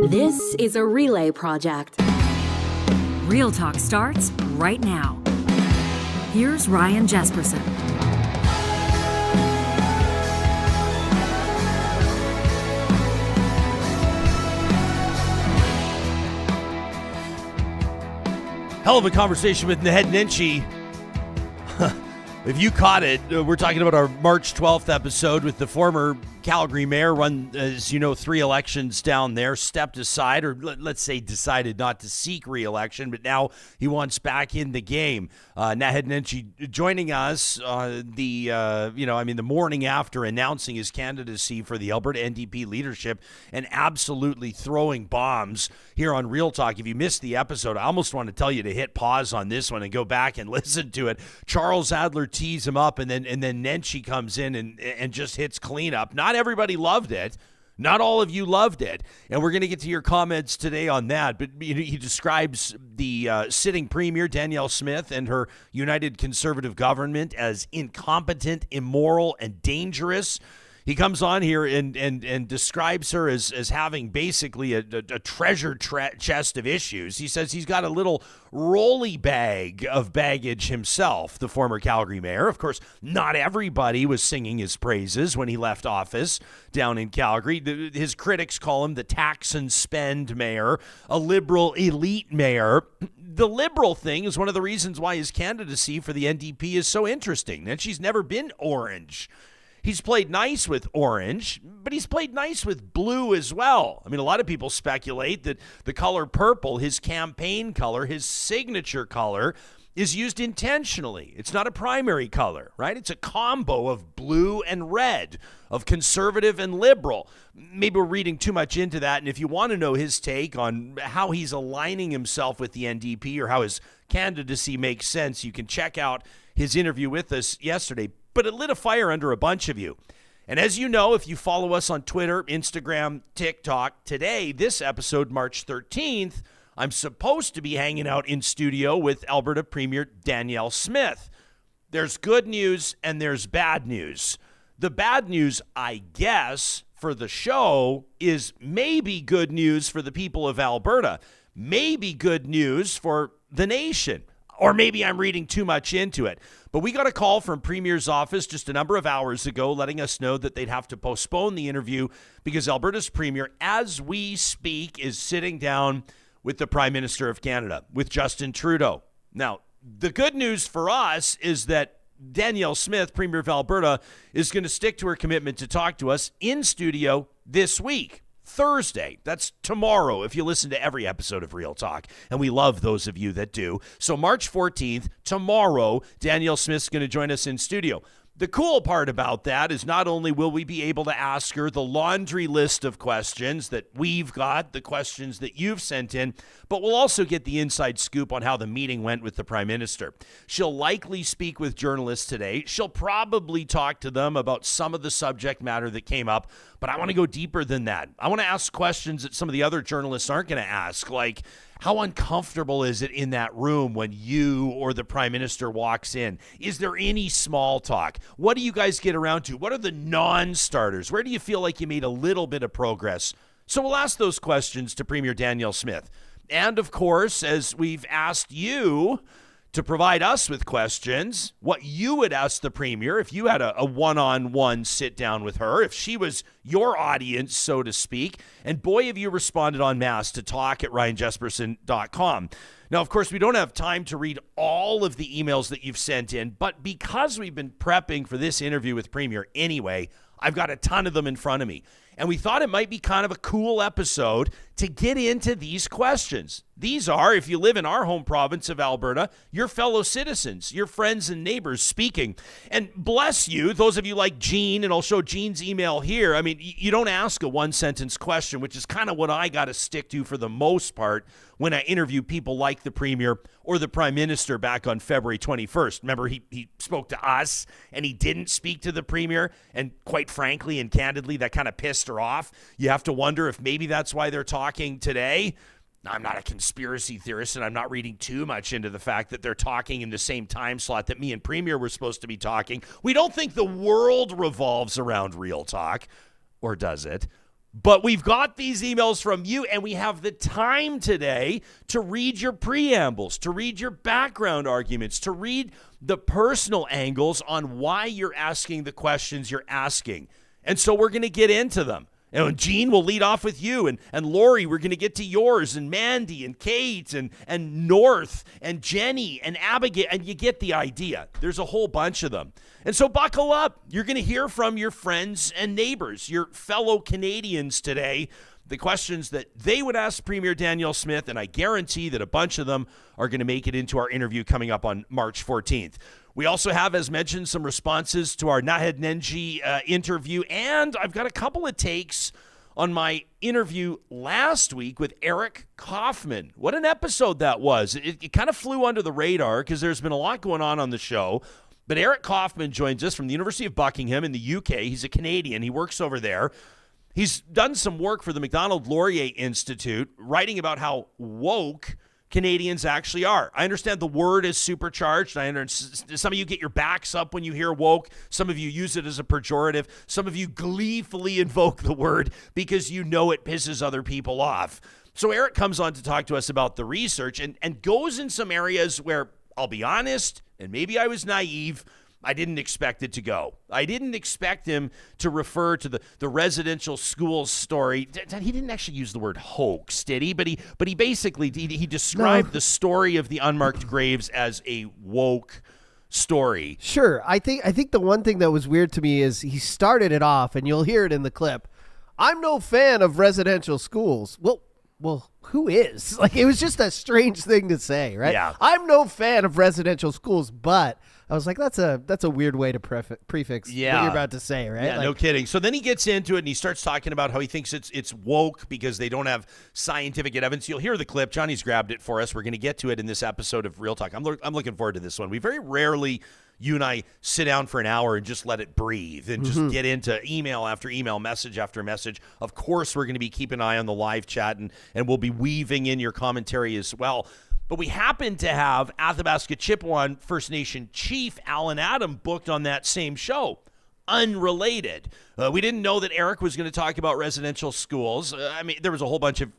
This is a relay project. Real Talk starts right now. Here's Ryan Jesperson. Hell of a conversation with Naheed Nenshi. If you caught it, we're talking about our March 12th episode with the former Calgary mayor, run, as you know, 3 elections down there, stepped aside, or let's say decided not to seek re-election, but now he wants back in the game. Naheed Nenshi joining us the morning after announcing his candidacy for the Alberta NDP leadership and absolutely throwing bombs here on Real Talk. If you missed the episode, I almost want to tell you to hit pause on this one and go back and listen to it. Charles Adler tees him up, and then Nenshi comes in and just hits cleanup. Not everybody loved it. Not all of you loved it. And we're going to get to your comments today on that. But he describes the sitting Premier Danielle Smith and her United Conservative government as incompetent, immoral, and dangerous. He comes on here and describes her as having basically a treasure chest of issues. He says he's got a little rolly bag of baggage himself, the former Calgary mayor. Of course, not everybody was singing his praises when he left office down in Calgary. His critics call him the tax and spend mayor, a liberal elite mayor. The liberal thing is one of the reasons why his candidacy for the NDP is so interesting. And she's never been orange. He's played nice with orange, but he's played nice with blue as well. I mean, a lot of people speculate that the color purple, his campaign color, his signature color, is used intentionally. It's not a primary color, right? It's a combo of blue and red, of conservative and liberal. Maybe we're reading too much into that, and if you want to know his take on how he's aligning himself with the NDP or how his candidacy makes sense, you can check out his interview with us yesterday. But it lit a fire under a bunch of you. And as you know, if you follow us on Twitter, Instagram, TikTok, today, this episode, March 13th, I'm supposed to be hanging out in studio with Alberta Premier Danielle Smith. There's good news and there's bad news. The bad news, I guess, for the show is maybe good news for the people of Alberta, maybe good news for the nation. Or maybe I'm reading too much into it. But we got a call from Premier's office just a number of hours ago letting us know that they'd have to postpone the interview because Alberta's Premier, as we speak, is sitting down with the Prime Minister of Canada, with Justin Trudeau. Now, the good news for us is that Danielle Smith, Premier of Alberta, is going to stick to her commitment to talk to us in studio this week. Thursday. That's tomorrow if you listen to every episode of Real Talk. And we love those of you that do. So March 14th, tomorrow, Danielle Smith's going to join us in studio. The cool part about that is not only will we be able to ask her the laundry list of questions that we've got, the questions that you've sent in, but we'll also get the inside scoop on how the meeting went with the Prime Minister. She'll likely speak with journalists today. She'll probably talk to them about some of the subject matter that came up, but I want to go deeper than that. I want to ask questions that some of the other journalists aren't going to ask, like, how uncomfortable is it in that room when you or the Prime Minister walks in? Is there any small talk? What do you guys get around to? What are the non-starters? Where do you feel like you made a little bit of progress? So we'll ask those questions to Premier Danielle Smith. And of course, as we've asked you to provide us with questions, what you would ask the Premier if you had a one-on-one sit-down with her, if she was your audience, so to speak. And boy, have you responded en masse to talk@ryanjesperson.com. Now, of course, we don't have time to read all of the emails that you've sent in, but because we've been prepping for this interview with Premier anyway, I've got a ton of them in front of me. And we thought it might be kind of a cool episode to get into these questions. These are, if you live in our home province of Alberta, your fellow citizens, your friends and neighbors speaking. And bless you, those of you like Jean, and I'll show Jean's email here. I mean, you don't ask a one-sentence question, which is kind of what I got to stick to for the most part when I interview people like the Premier or the Prime Minister back on February 21st. Remember, he spoke to us, and he didn't speak to the Premier, and quite frankly and candidly, that kind of pissed her off. You have to wonder if maybe that's why they're talking today. I'm not a conspiracy theorist, and I'm not reading too much into the fact that they're talking in the same time slot that me and Premier were supposed to be talking. We don't think the world revolves around Real Talk, or does it? But we've got these emails from you, and we have the time today to read your preambles, to read your background arguments, to read the personal angles on why you're asking the questions you're asking. And so we're going to get into them. And Gene will lead off with you, and Lori, we're going to get to yours, and Mandy, and Kate, and North, and Jenny, and Abigail, and you get the idea. There's a whole bunch of them. And so buckle up. You're going to hear from your friends and neighbors, your fellow Canadians today, the questions that they would ask Premier Danielle Smith, and I guarantee that a bunch of them are going to make it into our interview coming up on March 14th. We also have, as mentioned, some responses to our Naheed Nenshi interview, and I've got a couple of takes on my interview last week with Eric Kaufmann. What an episode that was. It kind of flew under the radar because there's been a lot going on the show, but Eric Kaufmann joins us from the University of Buckingham in the UK. He's a Canadian. He works over there. He's done some work for the Macdonald-Laurier Institute, writing about how woke Canadians actually are. I understand the word is supercharged. I understand some of you get your backs up when you hear woke. Some of you use it as a pejorative. Some of you gleefully invoke the word because you know it pisses other people off. So Eric comes on to talk to us about the research and goes in some areas where, I'll be honest, and maybe I was naive, I didn't expect it to go. I didn't expect him to refer to the residential schools story. He didn't actually use the word hoax, did he? But he basically he described the story of the unmarked graves as a woke story. Sure. I think the one thing that was weird to me is he started it off, and you'll hear it in the clip. I'm no fan of residential schools. Well, who is? Like, it was just a strange thing to say, right? Yeah. I'm no fan of residential schools, but I was like, that's a weird way to prefix what you're about to say, right? Yeah, no kidding. So then he gets into it and he starts talking about how he thinks it's woke because they don't have scientific evidence. You'll hear the clip. Johnny's grabbed it for us. We're going to get to it in this episode of Real Talk. I'm looking forward to this one. We very rarely, you and I, sit down for an hour and just let it breathe and just get into email after email, message after message. Of course, we're going to be keeping an eye on the live chat, and we'll be weaving in your commentary as well. But we happen to have Athabasca Chippewa First Nation Chief Allan Adam booked on that same show. Unrelated. We didn't know that Eric was going to talk about residential schools. I mean, there was a whole bunch of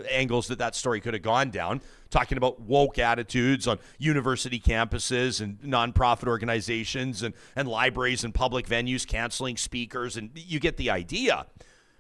angles that story could have gone down, talking about woke attitudes on university campuses and nonprofit organizations and libraries and public venues canceling speakers, and you get the idea.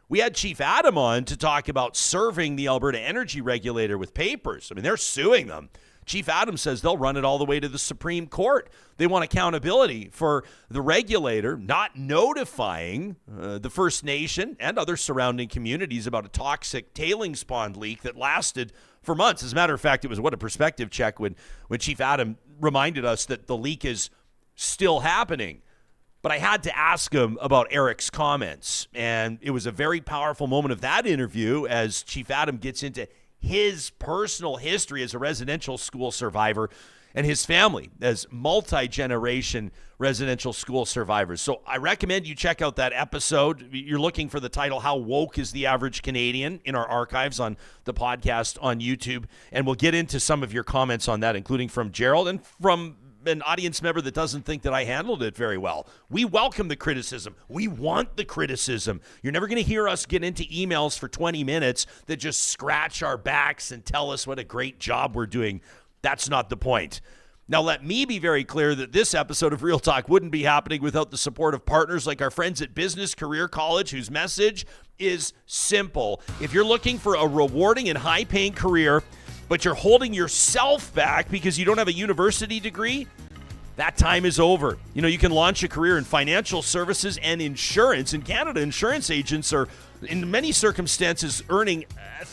We had Chief Adam on to talk about serving the Alberta Energy Regulator with papers. I mean, they're suing them. Chief Adam says they'll run it all the way to the Supreme Court. They want accountability for the regulator not notifying the First Nation and other surrounding communities about a toxic tailings pond leak that lasted for months. As a matter of fact, it was a perspective check when Chief Adam reminded us that the leak is still happening. But I had to ask him about Eric's comments, and it was a very powerful moment of that interview as Chief Adam gets into his personal history as a residential school survivor and his family as multi-generation residential school survivors. So I recommend you check out that episode. You're looking for the title, How Woke is the Average Canadian, in our archives on the podcast on YouTube. And we'll get into some of your comments on that, including from Gerald and from an audience member that doesn't think that I handled it very well. We welcome the criticism. We want the criticism. You're never going to hear us get into emails for 20 minutes that just scratch our backs and tell us what a great job we're doing. That's not the point. Now, let me be very clear that this episode of Real Talk wouldn't be happening without the support of partners like our friends at Business Career College, whose message is simple. If you're looking for a rewarding and high-paying career, but you're holding yourself back because you don't have a university degree, that time is over. You know, you can launch a career in financial services and insurance. In Canada, insurance agents are, in many circumstances, earning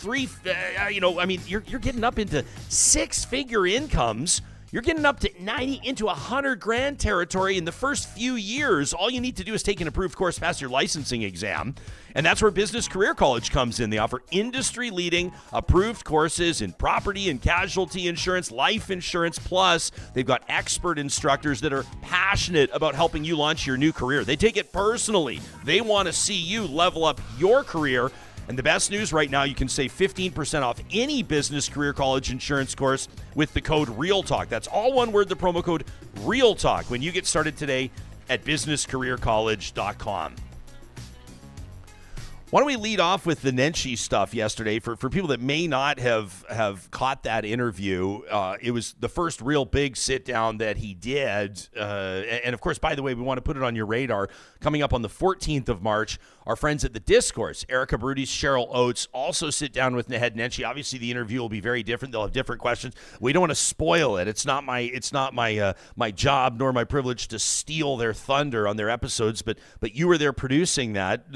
you're getting up into six-figure incomes. You're getting up to 90 into 100 grand territory in the first few years. All you need to do is take an approved course, pass your licensing exam. And that's where Business Career College comes in. They offer industry-leading approved courses in property and casualty insurance, life insurance, plus they've got expert instructors that are passionate about helping you launch your new career. They take it personally. They want to see you level up your career. And the best news right now, you can save 15% off any Business Career College insurance course with the code REALTALK. That's all one word, the promo code REALTALK, when you get started today at businesscareercollege.com. Why don't we lead off with the Nenshi stuff yesterday? For people that may not have caught that interview, it was the first real big sit-down that he did. And, of course, by the way, we want to put it on your radar. Coming up on the 14th of March, our friends at The Discourse, Erica Brudy's, Cheryl Oates, also sit down with Naheed Nenshi. Obviously, the interview will be very different. They'll have different questions. We don't want to spoil it. It's not my job nor my privilege to steal their thunder on their episodes, but you were there producing that.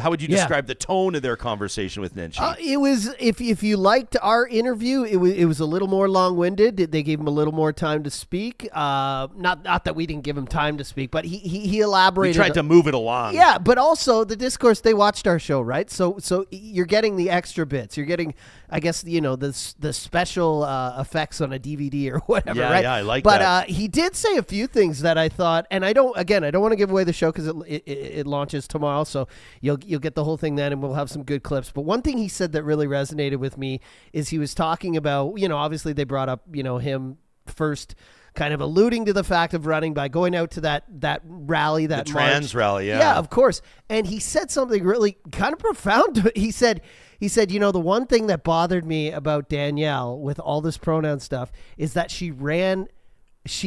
How would you describe the tone of their conversation with Nenshi? It was, if you liked our interview, it was a little more long-winded. They gave him a little more time to speak. Not that we didn't give him time to speak, but he elaborated. We tried to move it along. Yeah, but also the Discourse, they watched our show, right? So you're getting the extra bits. You're getting, I guess, the special effects on a DVD or whatever, right? Yeah, I like that. But he did say a few things that I thought, and I don't want to give away the show because it launches tomorrow, so you'll get the whole thing then, and we'll have some good clips. But one thing he said that really resonated with me is he was talking about, obviously they brought up, him first kind of alluding to the fact of running by going out to that rally, that the trans march. rally, yeah. Yeah, of course. And he said something really kind of profound. He said, the one thing that bothered me about Danielle with all this pronoun stuff is that she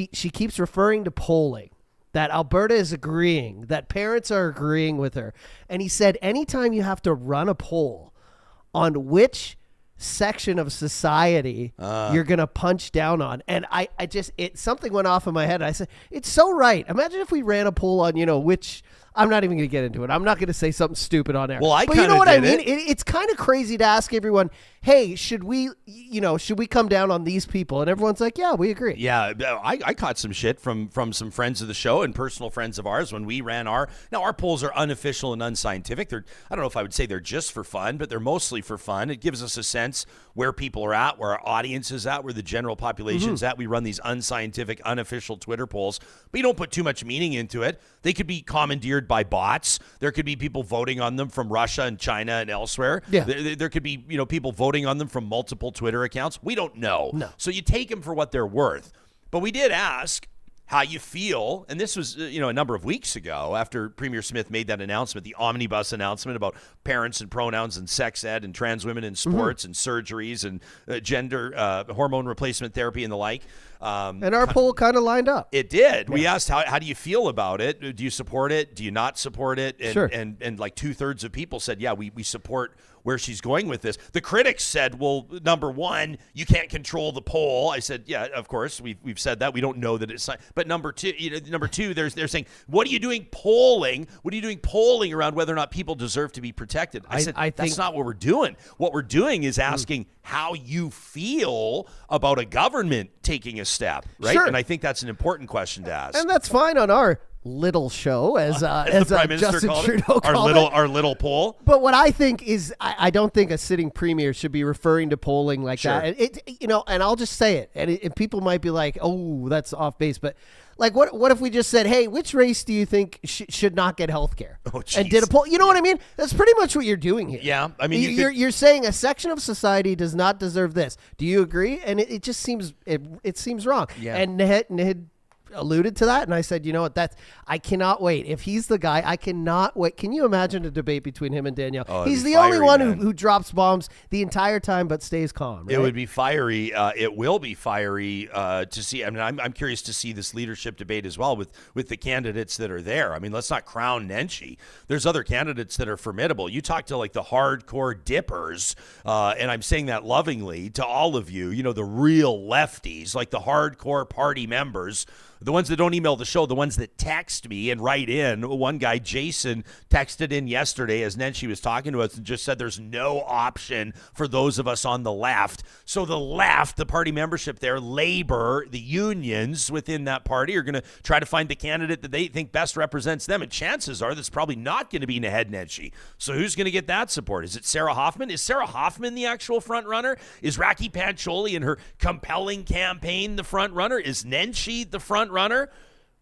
keeps referring to polling, that Alberta is agreeing, that parents are agreeing with her. And he said, anytime you have to run a poll on which section of society you're going to punch down on. And something went off in my head. I said, it's so right. Imagine if we ran a poll on, which, I'm not even going to get into it. I'm not going to say something stupid on there. Well, but you know what I mean? It's kind of crazy to ask everyone, hey, should we come down on these people? And everyone's like, yeah, we agree. Yeah, I caught some shit from some friends of the show and personal friends of ours when we ran our polls are unofficial and unscientific. I don't know if I would say they're just for fun, but they're mostly for fun. It gives us a sense where people are at, where our audience is at, where the general population is at. We run these unscientific, unofficial Twitter polls, but you don't put too much meaning into it. They could be commandeered by bots. There could be people voting on them from Russia and China and elsewhere. Yeah. There could be people voting on them from multiple Twitter accounts. We don't know. No. So you take them for what they're worth. But we did ask how you feel, and this was a number of weeks ago after Premier Smith made that announcement, the omnibus announcement about parents and pronouns and sex ed and trans women in sports and surgeries and gender hormone replacement therapy and the like. And our poll kind of lined up. It did. Yeah. We asked, how do you feel about it? Do you support it? Do you not support it? And, sure. And like 2/3 of people said, yeah, we support where she's going with this. The critics said, well, number one, you can't control the poll. I said, yeah, of course, we've said that. We don't know that it's, but number two, they're saying, what are you doing polling? What are you doing polling around whether or not people deserve to be protected? I said, that's not what we're doing. What we're doing is asking how you feel about a government taking a step, right? Sure. And I think that's an important question to ask. And that's fine on our little show, as the Prime Minister Justin called Trudeau it. called it. Our little poll. But what I think is, I don't think a sitting premier should be referring to polling like Sure. that. And I'll just say it, and people might be like, "Oh, that's off base." But like, what if we just said, "Hey, which race do you think should not get health care?" Oh, and did a poll. You know what I mean? That's pretty much what you're doing here. Yeah, I mean, you're saying a section of society does not deserve this. Do you agree? And it just seems it seems wrong. Yeah. And Naheed alluded to that, and I said, you know what, I cannot wait. If he's the guy, I cannot wait. Can you imagine a debate between him and Danielle? He's the only one who drops bombs the entire time but stays calm, right? It would be fiery. It will be fiery to see. I mean, I'm curious to see this leadership debate as well with the candidates that are there. I mean, let's not crown Nenshi. There's other candidates that are formidable. You talk to like the hardcore dippers, and I'm saying that lovingly to all of you, the real lefties, like the hardcore party members, the ones that don't email the show, the ones that text me and write in. One guy, Jason, texted in yesterday as Nenshi was talking to us and just said there's no option for those of us on the left. So the left, the party membership there, Labor, the unions within that party are going to try to find the candidate that they think best represents them. And chances are that's probably not going to be Naheed Nenshi. So who's going to get that support? Is it Sarah Hoffman? Is Sarah Hoffman the actual front runner? Is Raki Pancholi and her compelling campaign the front runner? Is Nenshi the front runner?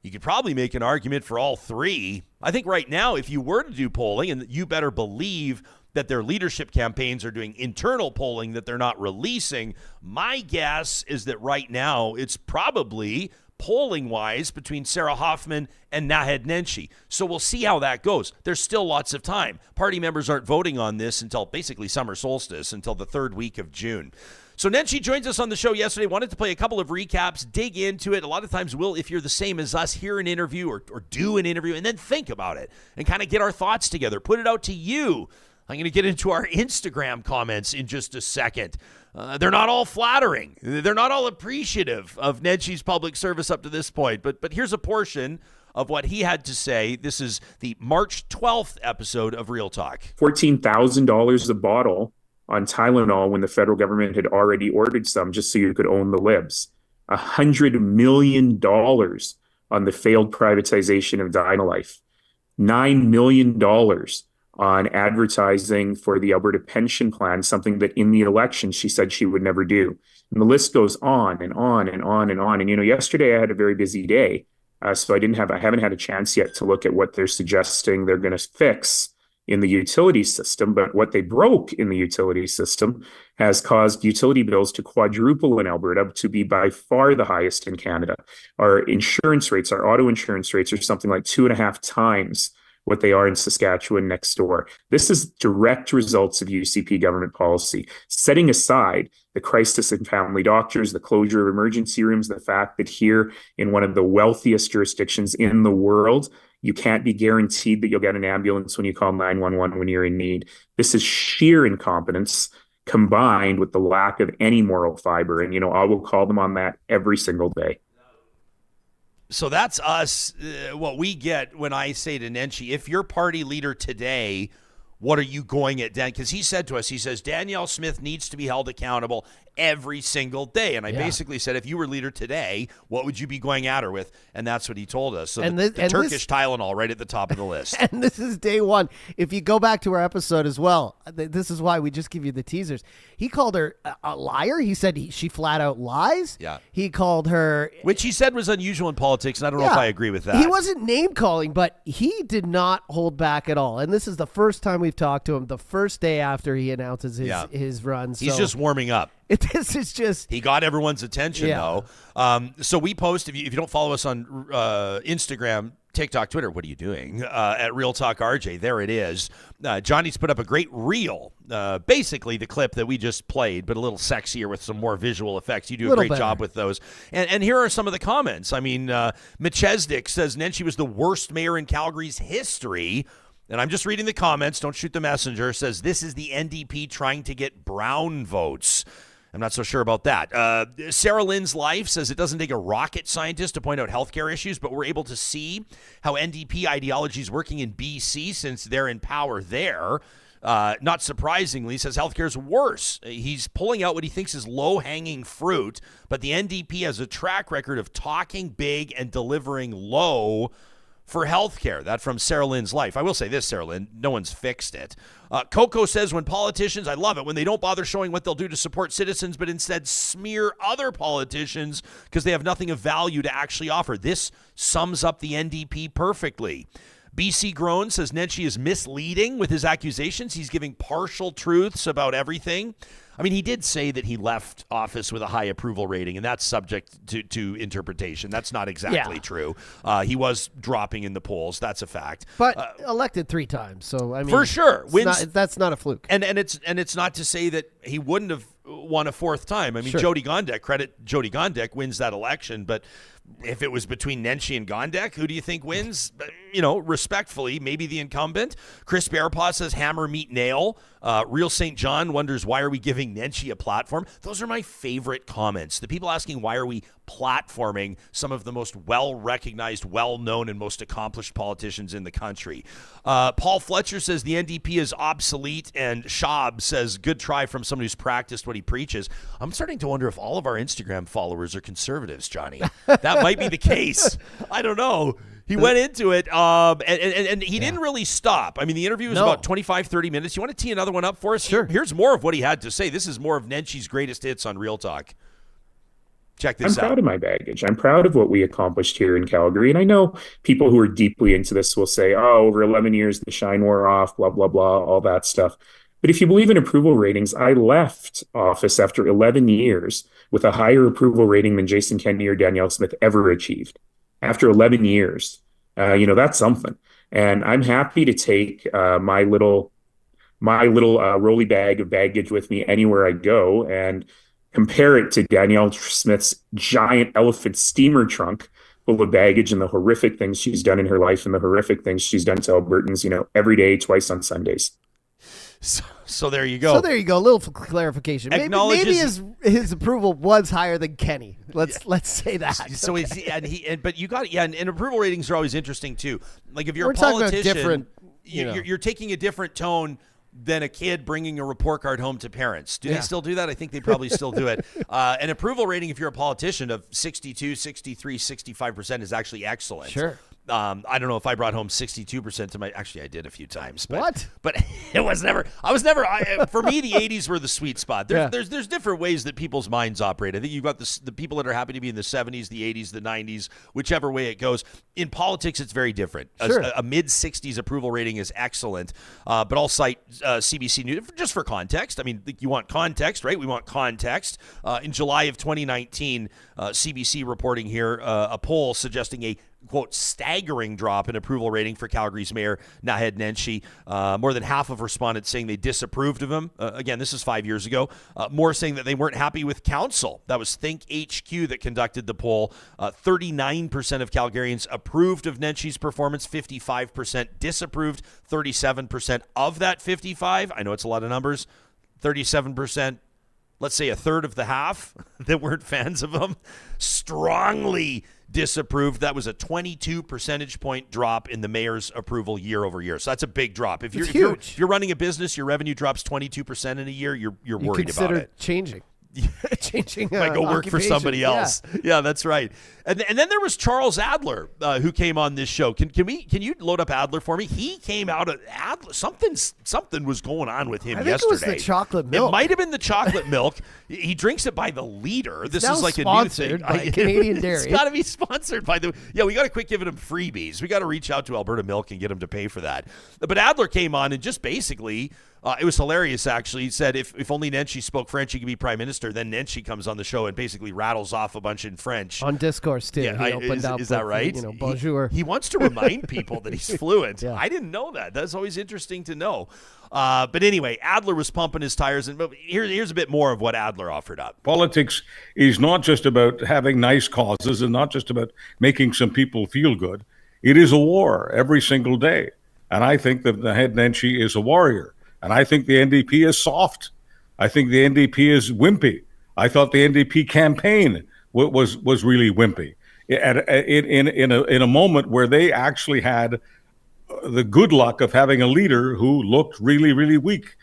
You could probably make an argument for all three. I think right now, if you were to do polling, and you better believe that their leadership campaigns are doing internal polling that they're not releasing, my guess is that right now it's probably polling-wise between Sarah Hoffman and Naheed Nenshi. So we'll see how that goes. There's still lots of time. Party members aren't voting on this until basically summer solstice, until the third week of June. So Nenshi joins us on the show yesterday. Wanted to play a couple of recaps, dig into it. A lot of times we'll, if you're the same as us, hear an interview or do an interview and then think about it and kind of get our thoughts together, put it out to you. I'm going to get into our Instagram comments in just a second. They're not all flattering. They're not all appreciative of Nenshi's public service up to this point. But here's a portion of what he had to say. This is the March 12th episode of Real Talk. $14,000 a bottle on Tylenol when the federal government had already ordered some just so you could own the libs. $100 million on the failed privatization of Dynalife. $9 million on advertising for the Alberta pension plan, something that in the election she said she would never do. And the list goes on and on and on and on. And, yesterday I had a very busy day, so I haven't had a chance yet to look at what they're suggesting they're going to fix in the utility system. But what they broke in the utility system has caused utility bills to quadruple in Alberta, to be by far the highest in Canada. Our insurance rates, our auto insurance rates, are something like 2.5 times what they are in Saskatchewan next door. This is direct results of UCP government policy. Setting aside the crisis in family doctors, the closure of emergency rooms, the fact that here in one of the wealthiest jurisdictions in the world, you can't be guaranteed that you'll get an ambulance when you call 911 when you're in need. This is sheer incompetence combined with the lack of any moral fiber. And, I will call them on that every single day. So that's us, what we get when I say to Nenshi, if you're party leader today, what are you going at Dan? Because he said to us, he says, Danielle Smith needs to be held accountable every single day. And I basically said, if you were leader today, what would you be going at her with? And that's what he told us. So the Turkish Tylenol right at the top of the list. And this is day one. If you go back to our episode as well, this is why we just give you the teasers. He called her a liar. He said she flat out lies. Yeah. He called her... Which he said was unusual in politics, and I don't know if I agree with that. He wasn't name calling, but he did not hold back at all. And this is the first time we've talked to him, the first day after he announces his run. He's just warming up. This is just... He got everyone's attention, though. So we post, if you don't follow us on Instagram, TikTok, Twitter, what are you doing? At Real Talk RJ, there it is. Johnny's put up a great reel, basically the clip that we just played, but a little sexier with some more visual effects. You do a great job with those. And here are some of the comments. I mean, Machesdik says Nenshi was the worst mayor in Calgary's history. And I'm just reading the comments. Don't shoot the messenger. Says this is the NDP trying to get brown votes. I'm not so sure about that. Sarah Lynn's Life says it doesn't take a rocket scientist to point out healthcare issues, but we're able to see how NDP ideology is working in BC since they're in power there. Not surprisingly, says healthcare is worse. He's pulling out what he thinks is low-hanging fruit, but the NDP has a track record of talking big and delivering low for healthcare. That from Sarah Lynn's Life. I will say this, Sarah Lynn, no one's fixed it. Coco says when politicians, I love it, when they don't bother showing what they'll do to support citizens, but instead smear other politicians because they have nothing of value to actually offer. This sums up the NDP perfectly. BC Grown says Nenshi is misleading with his accusations. He's giving partial truths about everything. I mean, he did say that he left office with a high approval rating, and that's subject to interpretation. That's not exactly true. He was dropping in the polls. That's a fact. But elected 3 times, so I mean, for sure, that's not a fluke. And it's not to say that he wouldn't have won a 4th time. I mean, Sure. Jody Gondek wins that election, but if it was between Nenshi and Gondek, who do you think wins? Respectfully, maybe the incumbent. Chris Bearpaw says hammer, meet, nail. Real St. John wonders, why are we giving Nenshi a platform? Those are my favorite comments. The people asking, why are we platforming some of the most well-recognized, well-known, and most accomplished politicians in the country? Paul Fletcher says the NDP is obsolete, and Schaub says, good try from someone who's practiced what he preaches. I'm starting to wonder if all of our Instagram followers are conservatives, Johnny. That might be the case. I don't know. He went into it, and he didn't really stop. I mean, the interview was about 25, 30 minutes. You want to tee another one up for us? Sure. Here's more of what he had to say. This is more of Nenshi's greatest hits on Real Talk. Check this out. I'm proud of my baggage. I'm proud of what we accomplished here in Calgary. And I know people who are deeply into this will say, over 11 years, the shine wore off, blah, blah, blah, all that stuff. But if you believe in approval ratings, I left office after 11 years with a higher approval rating than Jason Kenney or Danielle Smith ever achieved. After 11 years, that's something. And I'm happy to take my little rolly bag of baggage with me anywhere I go and compare it to Danielle Smith's giant elephant steamer trunk full of baggage and the horrific things she's done in her life and the horrific things she's done to Albertans, every day, twice on Sundays. So there you go. So there you go. A little clarification. Maybe his approval was higher than Kenney. Let's say that. So but you got and approval ratings are always interesting too. Like if you're We're a politician, talking about different, you're taking a different tone than a kid bringing a report card home to parents. Do they still do that? I think they probably still do it. An approval rating, if you're a politician, of 62, 63, 65% is actually excellent. Sure. I don't know if I brought home 62% to actually I did a few times. But, What? But it was never, for me, the 80s were the sweet spot. There's different ways that people's minds operate. I think you've got the people that are happy to be in the 70s, the 80s, the 90s, whichever way it goes. In politics, it's very different. Sure. A mid-60s approval rating is excellent, but I'll cite CBC News just for context. I mean, you want context, right? We want context. In July of 2019, CBC reporting here, a poll suggesting a quote, staggering drop in approval rating for Calgary's Mayor Naheed Nenshi. More than half of respondents saying they disapproved of him. Again, this is 5 years ago. More saying that they weren't happy with council. That was Think HQ that conducted the poll. 39% of Calgarians approved of Nenshi's performance, 55% disapproved, 37% of that 55. I know it's a lot of numbers. 37%. Let's say a third of the half that weren't fans of him, strongly disapproved. That was a 22 percentage point drop in the mayor's approval year over year. So that's a big drop. If you're running a business, your revenue drops 22% in a year, you're worried about it. Changing. Might go work for somebody else. Yeah, that's right. And then there was Charles Adler who came on this show. Can you load up Adler for me? He came out of Adler. Something was going on with him yesterday. I think it was the chocolate milk. It might have been the chocolate milk. He drinks it by the liter. This is like a new thing. By Canadian Dairy. It's got to be sponsored by the. Yeah, we got to quit giving him freebies. We got to reach out to Alberta Milk and get him to pay for that. But Adler came on and just basically. It was hilarious, actually. He said if only Nenshi spoke French, he could be prime minister. Then Nenshi comes on the show and basically rattles off a bunch in French. On discourse, too. Yeah, is that right? Bonjour. He wants to remind people that he's fluent. Yeah. I didn't know that. That's always interesting to know. But anyway, Adler was pumping his tires. And here's a bit more of what Adler offered up. Politics is not just about having nice causes and not just about making some people feel good. It is a war every single day. And I think that Naheed Nenshi is a warrior. And I think the NDP is soft. I think the NDP is wimpy. I thought the NDP campaign was really wimpy. In a moment where they actually had the good luck of having a leader who looked really, really weak.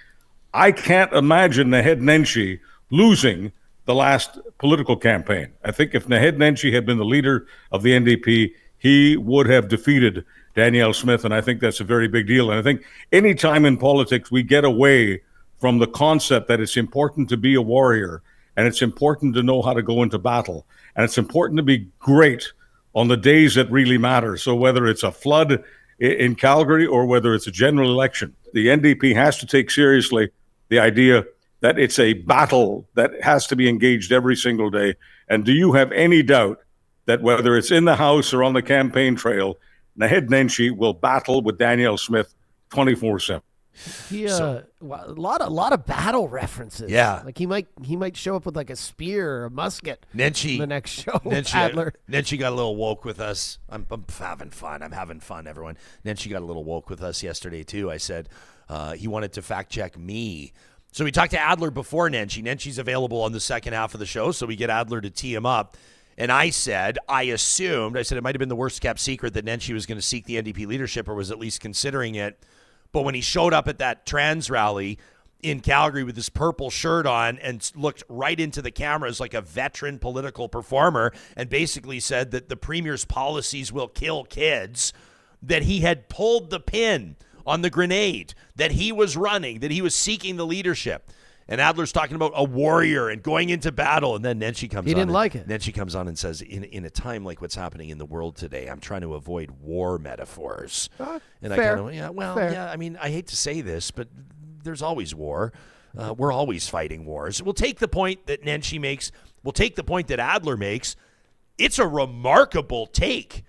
I can't imagine Naheed Nenshi losing the last political campaign. I think if Naheed Nenshi had been the leader of the NDP, he would have defeated Danielle Smith, and I think that's a very big deal. And I think any time in politics we get away from the concept that it's important to be a warrior and it's important to know how to go into battle and it's important to be great on the days that really matter. So whether it's a flood in Calgary or whether it's a general election, the NDP has to take seriously the idea that it's a battle that has to be engaged every single day. And do you have any doubt that whether it's in the House or on the campaign trail, Naheed Nenshi will battle with Danielle Smith 24/7. A lot of battle references. Yeah, like he might show up with like a spear or a musket. Nenshi, in the next show. Nenshi got a little woke with us. I'm having fun. I'm having fun, everyone. Nenshi got a little woke with us yesterday too. I said he wanted to fact check me. So we talked to Adler before Nenshi. Nenshi's available on the second half of the show, so we get Adler to tee him up. And I said it might have been the worst kept secret that Nenshi was going to seek the NDP leadership or was at least considering it. But when he showed up at that trans rally in Calgary with his purple shirt on and looked right into the cameras like a veteran political performer and basically said that the Premier's policies will kill kids, that he had pulled the pin on the grenade, that he was running, that he was seeking the leadership. And Adler's talking about a warrior and going into battle. And then Nenshi comes on. He didn't like it. Nenshi comes on and says, in a time like what's happening in the world today, I'm trying to avoid war metaphors. Fair. I mean, I hate to say this, but there's always war. We're always fighting wars. We'll take the point that Nenshi makes. We'll take the point that Adler makes. It's a remarkable take.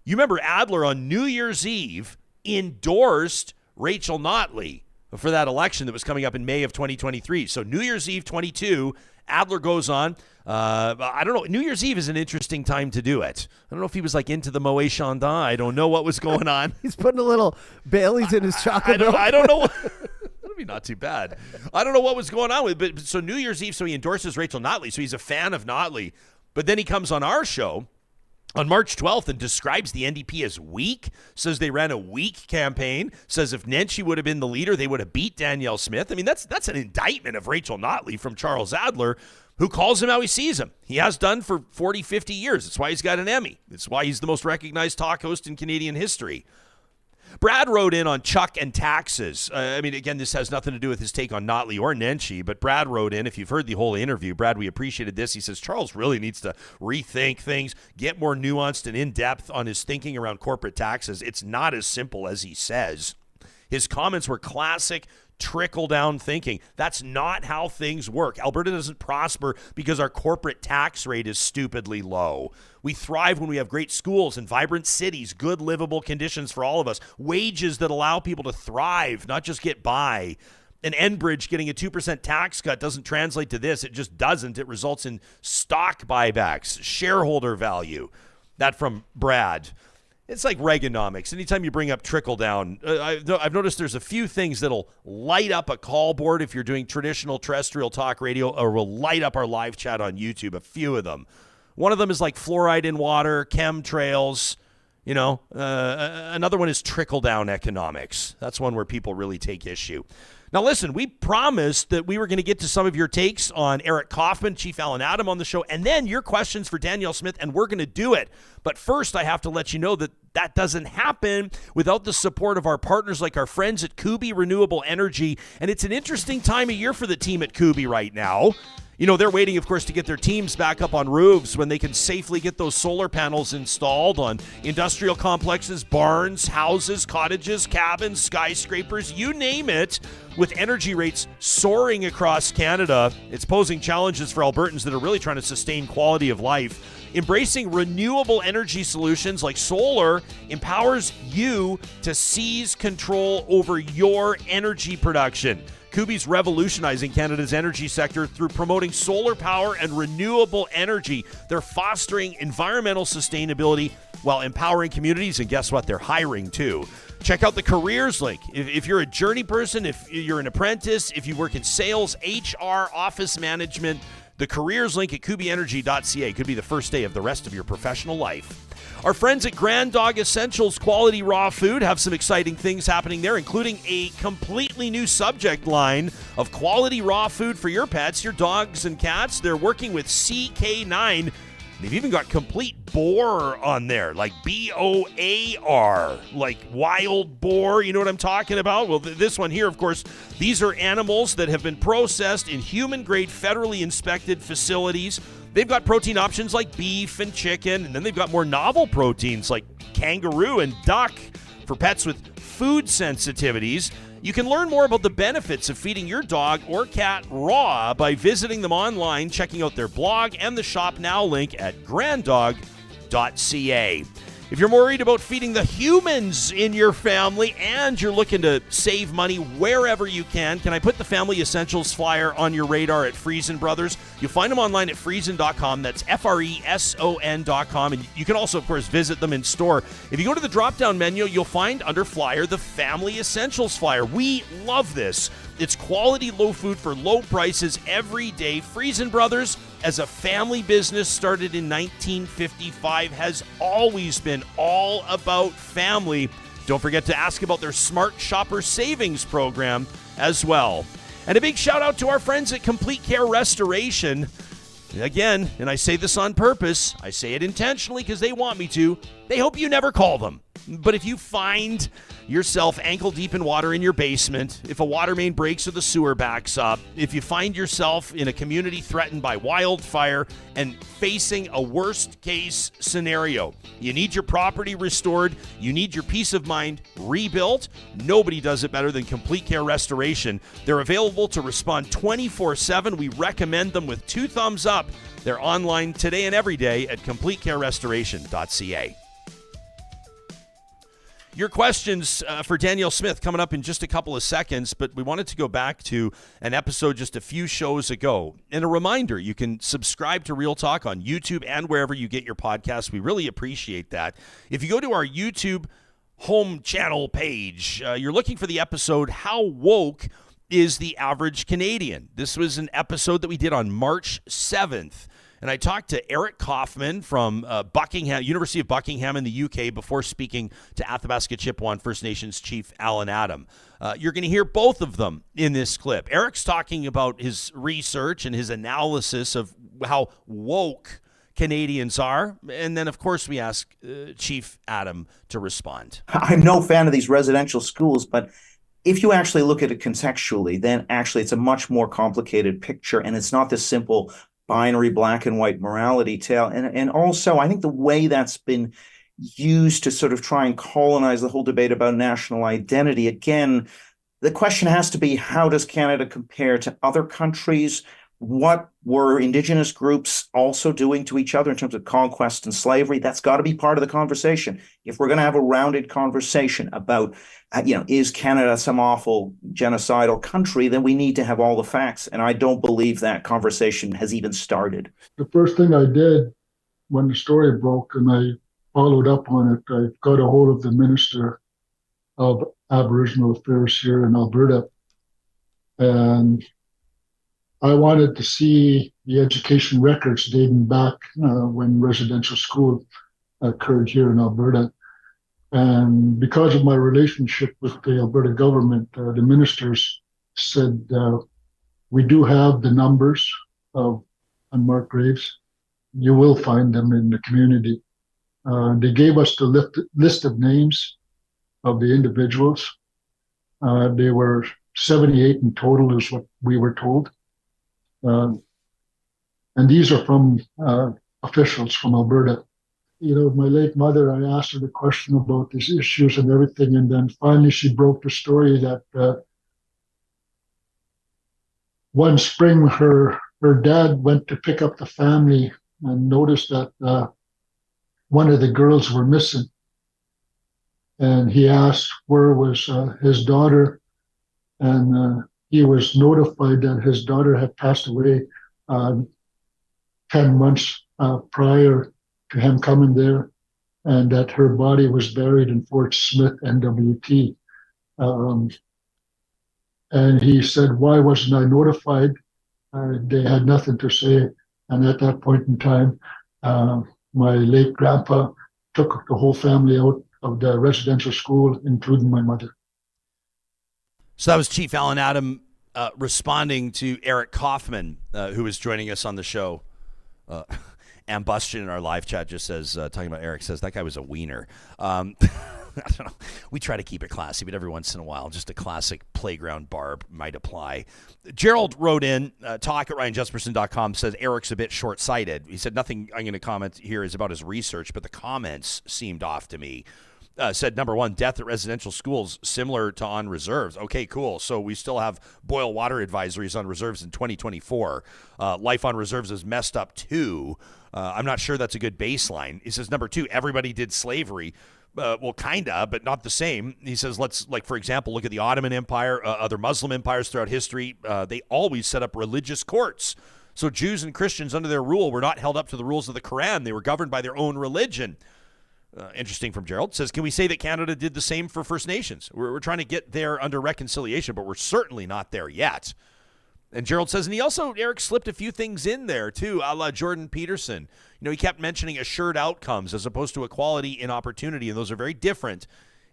You remember Adler on New Year's Eve endorsed Rachel Notley for that election that was coming up in May of 2023. So New Year's Eve 22, Adler goes on. I don't know. New Year's Eve is an interesting time to do it. I don't know if he was like into the Moet Chandon. I don't know what was going on. He's putting a little Bailey's in his chocolate milk. I don't know. That'd be not too bad. I don't know what was going on with it. But so New Year's Eve, so he endorses Rachel Notley. So he's a fan of Notley. But then he comes on our show on March 12th and describes the NDP as weak, says they ran a weak campaign, says if Nenshi would have been the leader, they would have beat Danielle Smith. I mean, that's an indictment of Rachel Notley from Charles Adler, who calls him how he sees him. He has done for 40, 50 years. That's why he's got an Emmy. It's why he's the most recognized talk host in Canadian history. Brad wrote in on Chuck and taxes. I mean, again, this has nothing to do with his take on Notley or Nenshi, but Brad wrote in. If you've heard the whole interview, Brad, we appreciated this. He says, Charles really needs to rethink things, get more nuanced and in-depth on his thinking around corporate taxes. It's not as simple as he says. His comments were classic trickle-down thinking. That's not how things work. Alberta doesn't prosper because our corporate tax rate is stupidly low. We thrive when we have great schools and vibrant cities, good livable conditions for all of us, wages that allow people to thrive, not just get by. An Enbridge getting a 2% tax cut doesn't translate to this. It just doesn't. It results in stock buybacks, shareholder value. That from Brad. It's like Reaganomics. Anytime you bring up trickle down, I've noticed there's a few things that'll light up a call board if you're doing traditional terrestrial talk radio, or will light up our live chat on YouTube, a few of them. One of them is like fluoride in water, chemtrails, another one is trickle down economics. That's one where people really take issue. Now, listen, we promised that we were going to get to some of your takes on Eric Kaufmann, Chief Allan Adam on the show, and then your questions for Danielle Smith, and we're going to do it. But first, I have to let you know that that doesn't happen without the support of our partners like our friends at Kubi Renewable Energy, and it's an interesting time of year for the team at Kubi right now. They're waiting, of course, to get their teams back up on roofs when they can safely get those solar panels installed on industrial complexes, barns, houses, cottages, cabins, skyscrapers, you name it. With energy rates soaring across Canada, it's posing challenges for Albertans that are really trying to sustain quality of life. Embracing renewable energy solutions like solar empowers you to seize control over your energy production. Kubi's revolutionizing Canada's energy sector through promoting solar power and renewable energy. They're fostering environmental sustainability while empowering communities, and guess what? They're hiring too. Check out the careers link. If you're a journey person, if you're an apprentice, if you work in sales, HR, office management, the careers link at kubienergy.ca could be the first day of the rest of your professional life. Our friends at Grand Dog Essentials Quality Raw Food have some exciting things happening there, including a completely new subject line of quality raw food for your pets, your dogs and cats. They're working with CK9. They've even got complete boar on there, like BOAR, like wild boar. You know what I'm talking about? Well, this one here, of course, these are animals that have been processed in human-grade, federally inspected facilities. They've got protein options like beef and chicken, and then they've got more novel proteins like kangaroo and duck for pets with food sensitivities. You can learn more about the benefits of feeding your dog or cat raw by visiting them online, checking out their blog and the Shop Now link at granddog.ca. If you're worried about feeding the humans in your family and you're looking to save money wherever you can I put the Family Essentials flyer on your radar at Friesen Brothers? You'll find them online at friesen.com. That's FRESON.com. And you can also, of course, visit them in store. If you go to the drop-down menu, you'll find under flyer the Family Essentials flyer. We love this. It's quality low food for low prices every day. Friesen Brothers, as a family business started in 1955, has always been all about family. Don't forget to ask about their Smart Shopper Savings program as well. And a big shout out to our friends at Complete Care Restoration. Again, and I say this on purpose, I say it intentionally because they want me to, they hope you never call them. But if you find yourself ankle deep in water in your basement, if a water main breaks or the sewer backs up, if you find yourself in a community threatened by wildfire and facing a worst case scenario, you need your property restored, you need your peace of mind rebuilt, nobody does it better than Complete Care Restoration. They're available to respond 24/7. We recommend them with 2 thumbs up. They're online today and every day at CompleteCareRestoration.ca. Your questions for Danielle Smith coming up in just a couple of seconds, but we wanted to go back to an episode just a few shows ago. And a reminder, you can subscribe to Real Talk on YouTube and wherever you get your podcasts. We really appreciate that. If you go to our YouTube home channel page, you're looking for the episode, How Woke is the Average Canadian? This was an episode that we did on March 7th. And I talked to Eric Kaufmann from University of Buckingham in the UK before speaking to Athabasca Chippewa First Nations Chief Allan Adam. You're going to hear both of them in this clip. Eric's talking about his research and his analysis of how woke Canadians are. And then, of course, we ask Chief Adam to respond. I'm no fan of these residential schools, but if you actually look at it contextually, then actually it's a much more complicated picture, and it's not this simple binary black and white morality tale. And also, I think the way that's been used to sort of try and colonize the whole debate about national identity, again, the question has to be, how does Canada compare to other countries? What were Indigenous groups also doing to each other in terms of conquest and slavery? That's got to be part of the conversation. If we're going to have a rounded conversation about, is Canada some awful genocidal country, then we need to have all the facts. And I don't believe that conversation has even started. The first thing I did when the story broke, and I followed up on it, I got a hold of the Minister of Aboriginal Affairs here in Alberta, and I wanted to see the education records dating back when residential school occurred here in Alberta. And because of my relationship with the Alberta government, the ministers said, we do have the numbers of unmarked graves. You will find them in the community. They gave us the list of names of the individuals. They were 78 in total is what we were told. And these are from officials from Alberta. My late mother, I asked her the question about these issues and everything, and then finally she broke the story that one spring her dad went to pick up the family and noticed that one of the girls were missing. And he asked where was his daughter, and he was notified that his daughter had passed away 10 months prior to him coming there, and that her body was buried in Fort Smith, NWT. And he said, why wasn't I notified? They had nothing to say. And at that point in time, my late grandpa took the whole family out of the residential school, including my mother. So that was Chief Allan Adam responding to Eric Kaufmann, who was joining us on the show. Ambustion in our live chat just says, talking about Eric, says that guy was a wiener. I don't know. We try to keep it classy, but every once in a while, just a classic playground barb might apply. Gerald wrote in, talk at RyanJesperson.com, says Eric's a bit short-sighted. He said, nothing I'm going to comment here is about his research, but the comments seemed off to me. Said, number one, death at residential schools, similar to on reserves. Okay, cool. So we still have boil water advisories on reserves in 2024. Life on reserves is messed up too. I'm not sure that's a good baseline. He says, number two, everybody did slavery. Well, kinda, but not the same. He says, let's, like, for example, look at the Ottoman Empire, other Muslim empires throughout history. They always set up religious courts. So Jews and Christians under their rule were not held up to the rules of the Quran. They were governed by their own religion. Interesting from Gerald. Says, can we say that Canada did the same for First Nations? We're trying to get there under reconciliation, but we're certainly not there yet. And Gerald says, and he also, Eric slipped a few things in there too, a la Jordan Peterson. He kept mentioning assured outcomes as opposed to equality in opportunity, and those are very different.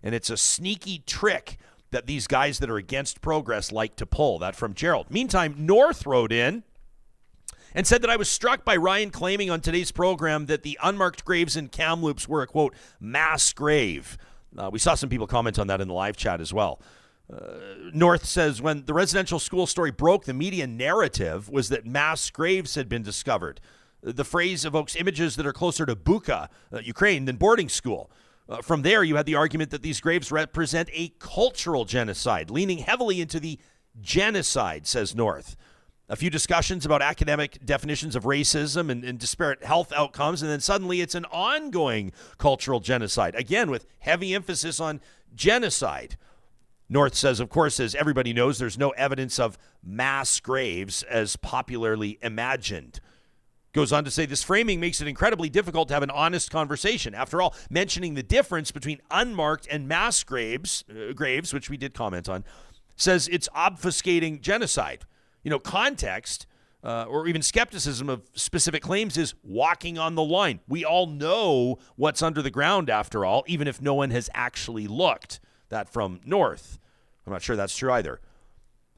And it's a sneaky trick that these guys that are against progress like to pull. That from Gerald. Meantime, North wrote in and said that I was struck by Ryan claiming on today's program that the unmarked graves in Kamloops were a, quote, mass grave. We saw some people comment on that in the live chat as well. North says, when the residential school story broke, the media narrative was that mass graves had been discovered. The phrase evokes images that are closer to Bucha, Ukraine, than boarding school. From there, you had the argument that these graves represent a cultural genocide, leaning heavily into the genocide, says North. A few discussions about academic definitions of racism and disparate health outcomes, and then suddenly it's an ongoing cultural genocide, again with heavy emphasis on genocide. North says, of course, as everybody knows, there's no evidence of mass graves as popularly imagined. Goes on to say, this framing makes it incredibly difficult to have an honest conversation. After all, mentioning the difference between unmarked and mass graves, which we did comment on, says it's obfuscating genocide. Context or even skepticism of specific claims is walking on the line. We all know what's under the ground, after all, even if no one has actually looked. That from North. I'm not sure that's true either.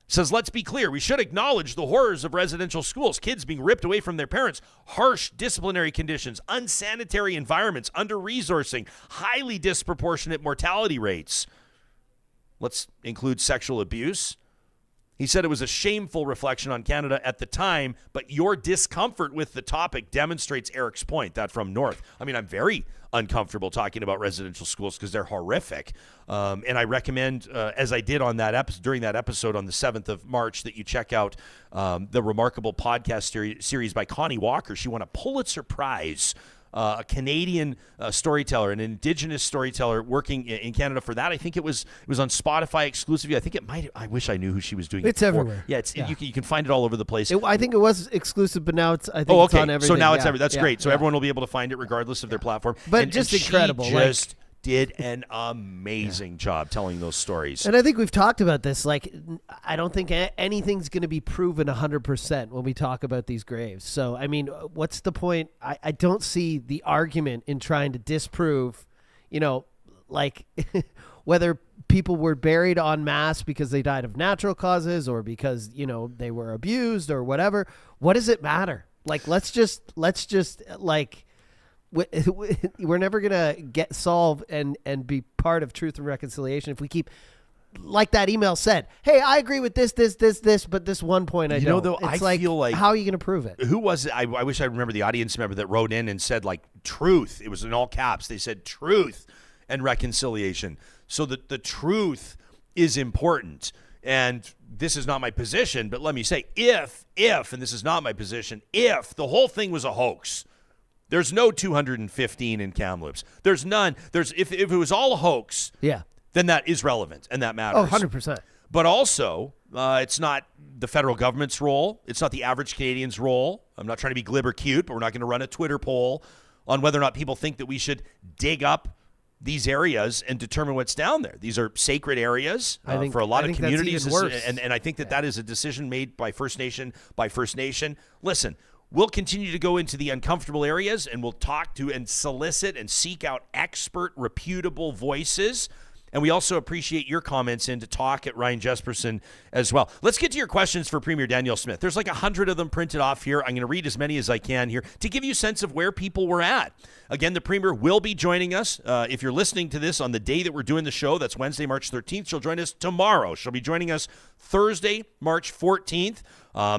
Says, let's be clear. We should acknowledge the horrors of residential schools, kids being ripped away from their parents, harsh disciplinary conditions, unsanitary environments, under-resourcing, highly disproportionate mortality rates. Let's include sexual abuse. He said it was a shameful reflection on Canada at the time, but your discomfort with the topic demonstrates Eric's point. That from North. I mean, I'm very uncomfortable talking about residential schools because they're horrific. And I recommend, as I did on that during that episode on the 7th of March, that you check out the remarkable podcast series by Connie Walker. She won a Pulitzer Prize. A Canadian storyteller, an Indigenous storyteller working in Canada for that. I think it was on Spotify exclusively. I think it might. I wish I knew who she was doing. It's everywhere. Yeah, you can find it all over the place. I think it was exclusive, but now it's. I think it's on everything. So now it's everything. That's great. So everyone will be able to find it regardless of their platform. But and just incredible. She just did an amazing job telling those stories. And I think we've talked about this. Like, I don't think anything's going to be proven 100% when we talk about these graves. So, I mean, what's the point? I don't see the argument in trying to disprove, like whether people were buried en masse because they died of natural causes or because, they were abused or whatever. What does it matter? Like, let's just like, we're never gonna get solved and be part of truth and reconciliation if we keep, like that email said, hey, I agree with this, but this one point I don't. Though, it's I feel like, how are you gonna prove it? Who was it? I wish I remember the audience member that wrote in and said, like, truth. It was in all caps. They said truth and reconciliation. So that the truth is important. And this is not my position, but let me say, if, and this is not my position, if the whole thing was a hoax, there's no 215 in Kamloops. There's none. If it was all a hoax, then that is relevant and that matters. Oh, 100%. But also, it's not the federal government's role. It's not the average Canadian's role. I'm not trying to be glib or cute, but we're not going to run a Twitter poll on whether or not people think that we should dig up these areas and determine what's down there. These are sacred areas for a lot of communities. And I think that is a decision made by First Nation by First Nation. Listen, we'll continue to go into the uncomfortable areas and we'll talk to and solicit and seek out expert, reputable voices. And we also appreciate your comments in to talk at Ryan Jesperson as well. Let's get to your questions for Premier Danielle Smith. There's like 100 of them printed off here. I'm going to read as many as I can here to give you a sense of where people were at. Again, the Premier will be joining us. If you're listening to this on the day that we're doing the show, that's Wednesday, March 13th. She'll join us tomorrow. She'll be joining us Thursday, March 14th.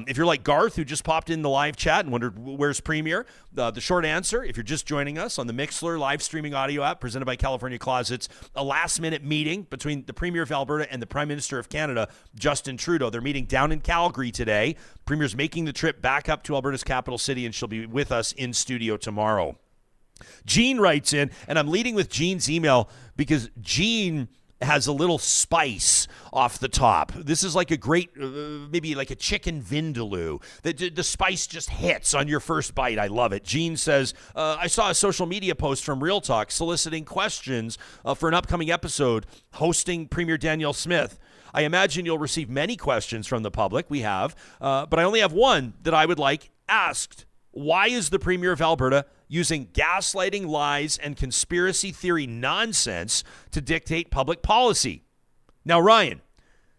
If you're like Garth, who just popped in the live chat and wondered where's Premier, the short answer, if you're just joining us on the Mixlr live streaming audio app presented by California Closets, a last-minute meeting between the Premier of Alberta and the Prime Minister of Canada, Justin Trudeau. They're meeting down in Calgary today. Premier's making the trip back up to Alberta's capital city, and she'll be with us in studio tomorrow. Jean writes in, and I'm leading with Jean's email because Jean has a little spice off the top. This is like a great, maybe like a chicken vindaloo. The spice just hits on your first bite. I love it. Jean says, I saw a social media post from Real Talk soliciting questions for an upcoming episode hosting Premier Danielle Smith. I imagine you'll receive many questions from the public. We have, but I only have one that I would like asked. Why is the Premier of Alberta using gaslighting, lies, and conspiracy theory nonsense to dictate public policy? Now, Ryan,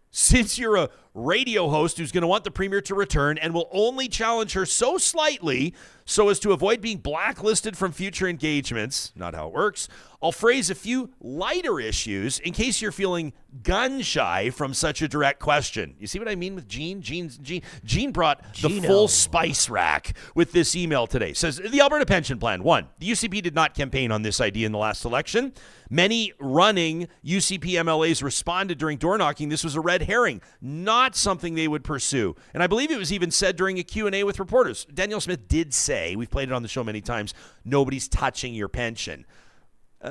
since you're a radio host who's going to want the Premier to return and will only challenge her so slightly So as to avoid being blacklisted from future engagements, not how it works, I'll phrase a few lighter issues in case you're feeling gun shy from such a direct question. You see what I mean with Gene? Gene brought the full spice rack with this email today. Says, the Alberta Pension Plan. 1, the UCP did not campaign on this idea in the last election. Many running UCP MLAs responded during door knocking. This was a red herring, not something they would pursue. And I believe it was even said during a Q&A with reporters. Danielle Smith did say, we've played it on the show many times, nobody's touching your pension.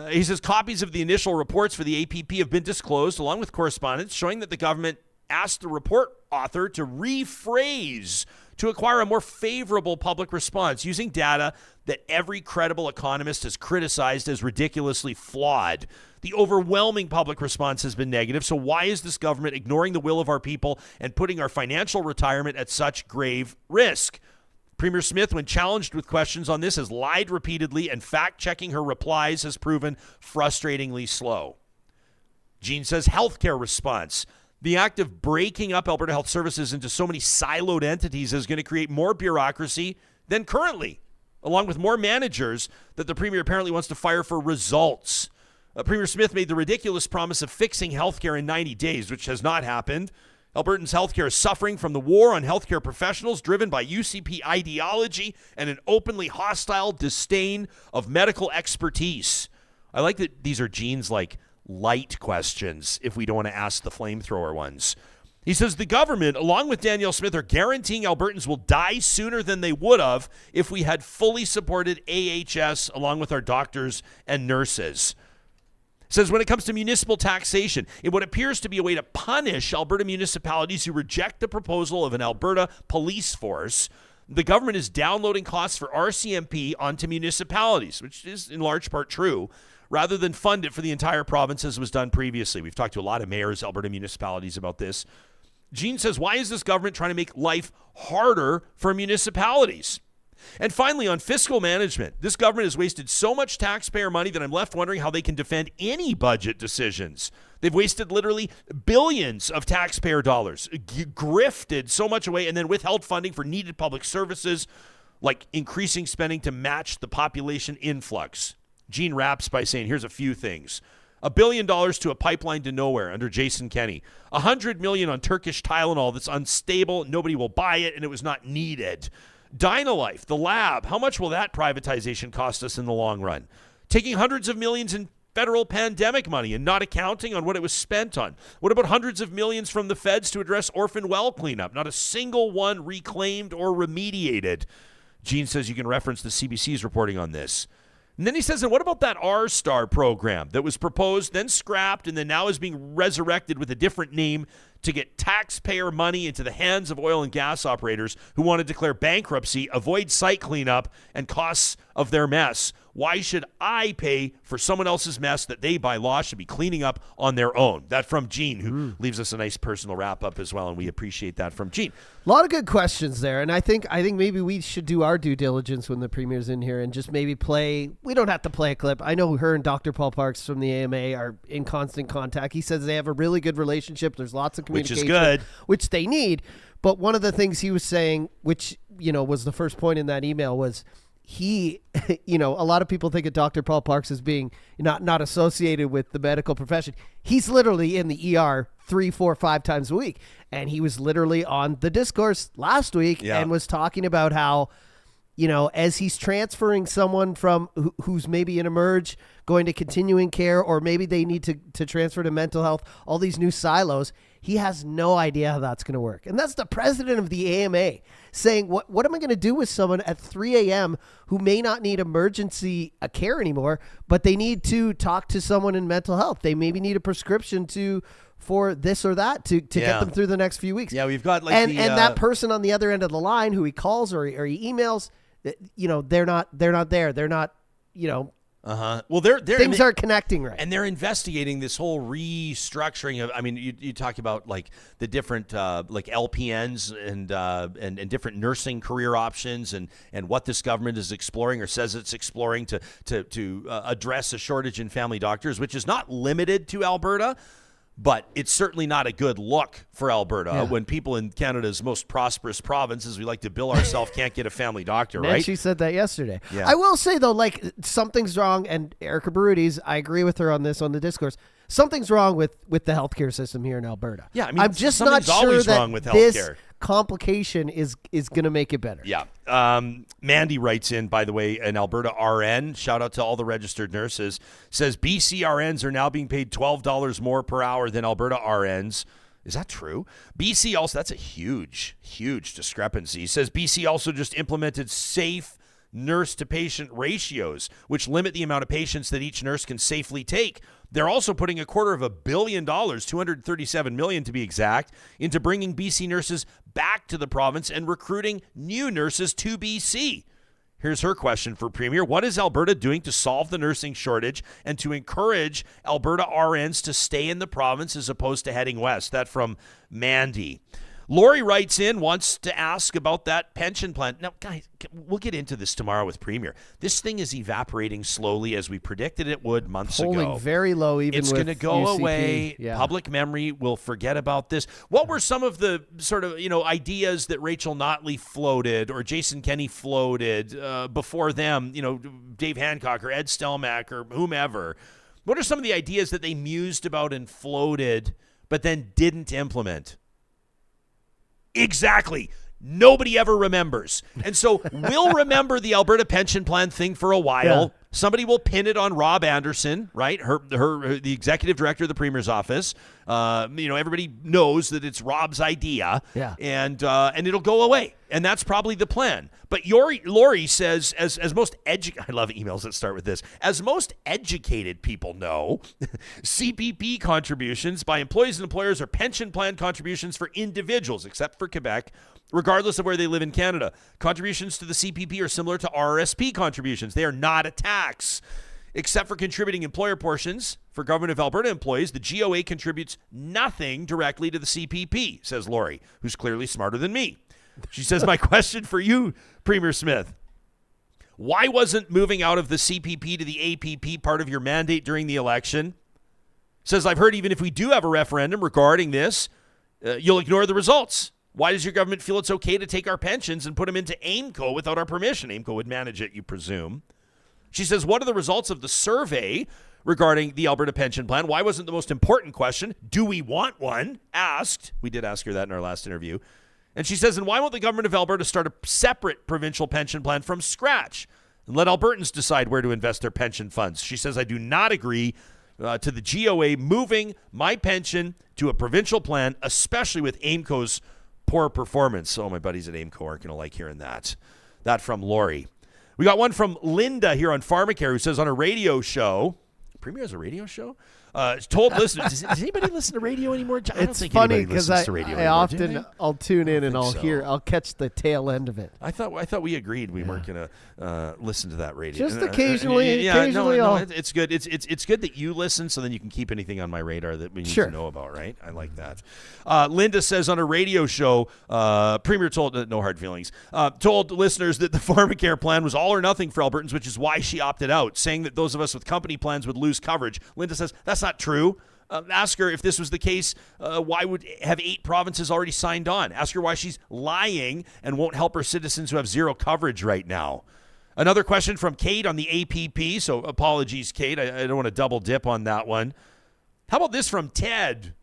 He says copies of the initial reports for the APP have been disclosed, along with correspondence showing that the government asked the report author to rephrase to acquire a more favorable public response using data that every credible economist has criticized as ridiculously flawed. The overwhelming public response has been negative, so why is this government ignoring the will of our people and putting our financial retirement at such grave risk? Premier Smith, when challenged with questions on this, has lied repeatedly, and fact-checking her replies has proven frustratingly slow. Gene says healthcare response. The act of breaking up Alberta Health Services into so many siloed entities is going to create more bureaucracy than currently, along with more managers that the Premier apparently wants to fire for results. Premier Smith made the ridiculous promise of fixing healthcare in 90 days, which has not happened. Albertans' healthcare is suffering from the war on healthcare professionals driven by UCP ideology and an openly hostile disdain of medical expertise. I like that these are Gene's light questions if we don't want to ask the flamethrower ones. He says the government, along with Danielle Smith, are guaranteeing Albertans will die sooner than they would have if we had fully supported AHS along with our doctors and nurses. Says when it comes to municipal taxation, in what appears to be a way to punish Alberta municipalities who reject the proposal of an Alberta police force, the government is downloading costs for RCMP onto municipalities, which is in large part true, rather than fund it for the entire province as was done previously. We've talked to a lot of mayors, Alberta municipalities about this. Gene says, why is this government trying to make life harder for municipalities? And finally, on fiscal management, this government has wasted so much taxpayer money that I'm left wondering how they can defend any budget decisions. They've wasted literally billions of taxpayer dollars, grifted so much away, and then withheld funding for needed public services, like increasing spending to match the population influx. Gene wraps by saying, here's a few things. $1 billion to a pipeline to nowhere under Jason Kenney. $100 million on Turkish Tylenol that's unstable, nobody will buy it, and it was not needed. Dynalife, the lab, how much will that privatization cost us in the long run? Taking hundreds of millions in federal pandemic money and not accounting on what it was spent on. What about hundreds of millions from the feds to address orphan well cleanup? Not a single one reclaimed or remediated. Gene says you can reference the CBC's reporting on this. And then he says, and what about that R-Star program that was proposed, then scrapped, and then now is being resurrected with a different name to get taxpayer money into the hands of oil and gas operators who want to declare bankruptcy, avoid site cleanup, and costs of their mess? Why should I pay for someone else's mess that they, by law, should be cleaning up on their own? That from Gene, who leaves us a nice personal wrap-up as well, and we appreciate that from Gene. A lot of good questions there, and I think maybe we should do our due diligence when the Premier's in here and just maybe play. We don't have to play a clip. I know her and Dr. Paul Parks from the AMA are in constant contact. He says they have a really good relationship. There's lots of communication. Which is good. Which they need. But one of the things he was saying, which, was the first point in that email, was he, a lot of people think of Dr. Paul Parks as being not associated with the medical profession. He's literally in the ER 3, 4, 5 times a week. And he was literally on The Discourse last week and was talking about how, as he's transferring someone from who's maybe in emerge going to continuing care, or maybe they need to transfer to mental health, all these new silos, he has no idea how that's going to work. And that's the president of the AMA saying, what am I going to do with someone at 3 a.m. who may not need emergency care anymore, but they need to talk to someone in mental health. They maybe need a prescription for this or that to get them through the next few weeks. Yeah, we've got and that person on the other end of the line who he calls or he emails, they're not there. They're not, Well, they're things aren't connecting right. And they're investigating this whole restructuring of. I mean, you talk about the different LPNs and different nursing career options and what this government is exploring or says it's exploring to address a shortage in family doctors, which is not limited to Alberta. But it's certainly not a good look for Alberta when people in Canada's most prosperous province, as we like to bill ourselves, can't get a family doctor, right? She said that yesterday. Yeah. I will say, though, like, something's wrong, and Erica Barutis, I agree with her on this on the discourse. Something's wrong with the healthcare system here in Alberta. Yeah, I mean, I'm just not sure always that wrong with this healthcare. complication is going to make it better. Yeah. Mandy writes in, by the way, an Alberta RN, shout out to all the registered nurses, says BC RNs are now being paid $12 more per hour than Alberta RNs. Is that true? BC also, that's a huge, huge discrepancy. Says BC also just implemented safe nurse-to-patient ratios, which limit the amount of patients that each nurse can safely take. They're also putting $250 million, $237 million to be exact, into bringing BC nurses back to the province and recruiting new nurses to BC. Here's her question for Premier. What is Alberta doing to solve the nursing shortage and to encourage Alberta RNs to stay in the province as opposed to heading west? That from Mandy. Lori writes in, wants to ask about that pension plan. Now, guys, we'll get into this tomorrow with Premier. This thing is evaporating slowly as we predicted it would months ago. Polling very low, even it's with going to go UCP. away. Yeah. Public memory will forget about this. What were some of the sort of, ideas that Rachel Notley floated or Jason Kenney floated before them, Dave Hancock or Ed Stelmach or whomever? What are some of the ideas that they mused about and floated but then didn't implement? Exactly. Nobody ever remembers. And so we'll remember the Alberta pension plan thing for a while. Yeah. Somebody will pin it on Rob Anderson, right? Her the executive director of the Premier's office. Everybody knows that it's Rob's idea. Yeah. And it'll go away. And that's probably the plan. But Lori says, as most I love emails that start with this. As most educated people know, CPP contributions by employees and employers are pension plan contributions for individuals, except for Quebec, regardless of where they live in Canada. Contributions to the CPP are similar to RRSP contributions. They are not a tax. Except for contributing employer portions for Government of Alberta employees, the GOA contributes nothing directly to the CPP, says Lori, who's clearly smarter than me. She says, my question for you, Premier Smith, why wasn't moving out of the CPP to the APP part of your mandate during the election? Says, I've heard even if we do have a referendum regarding this, you'll ignore the results. Why does your government feel it's okay to take our pensions and put them into AIMCO without our permission? AIMCO would manage it, you presume. She says, what are the results of the survey regarding the Alberta pension plan? Why wasn't the most important question, do we want one, asked? We did ask her that in our last interview. And she says, and why won't the government of Alberta start a separate provincial pension plan from scratch and let Albertans decide where to invest their pension funds? She says, I do not agree to the GOA moving my pension to a provincial plan, especially with AIMCO's poor performance. Oh, my buddies at AIMCO aren't going to like hearing that. That from Lori. We got one from Linda here on Pharmacare who says on a radio show, Premier has a radio show? Told listeners, does anybody listen to radio anymore? I don't It's think funny anybody because listens to radio I anymore, do often they? I'll tune in and think I'll catch the tail end of it. I thought we agreed we weren't going to listen to that radio. Just occasionally. No, it's good. It's good that you listen, so then you can keep anything on my radar that we need to know about, right? I like that. Linda says on a radio show, Premier told no hard feelings. Told listeners that the Pharmacare plan was all or nothing for Albertans, which is why she opted out, saying that those of us with company plans would lose coverage. Linda says that's not true. Ask her if this was the case, why would have 8 provinces already signed on? Ask her why she's lying and won't help her citizens who have zero coverage right now. Another question from Kate on the APP. So apologies, Kate. I don't want to double dip on that one. How about this from Ted,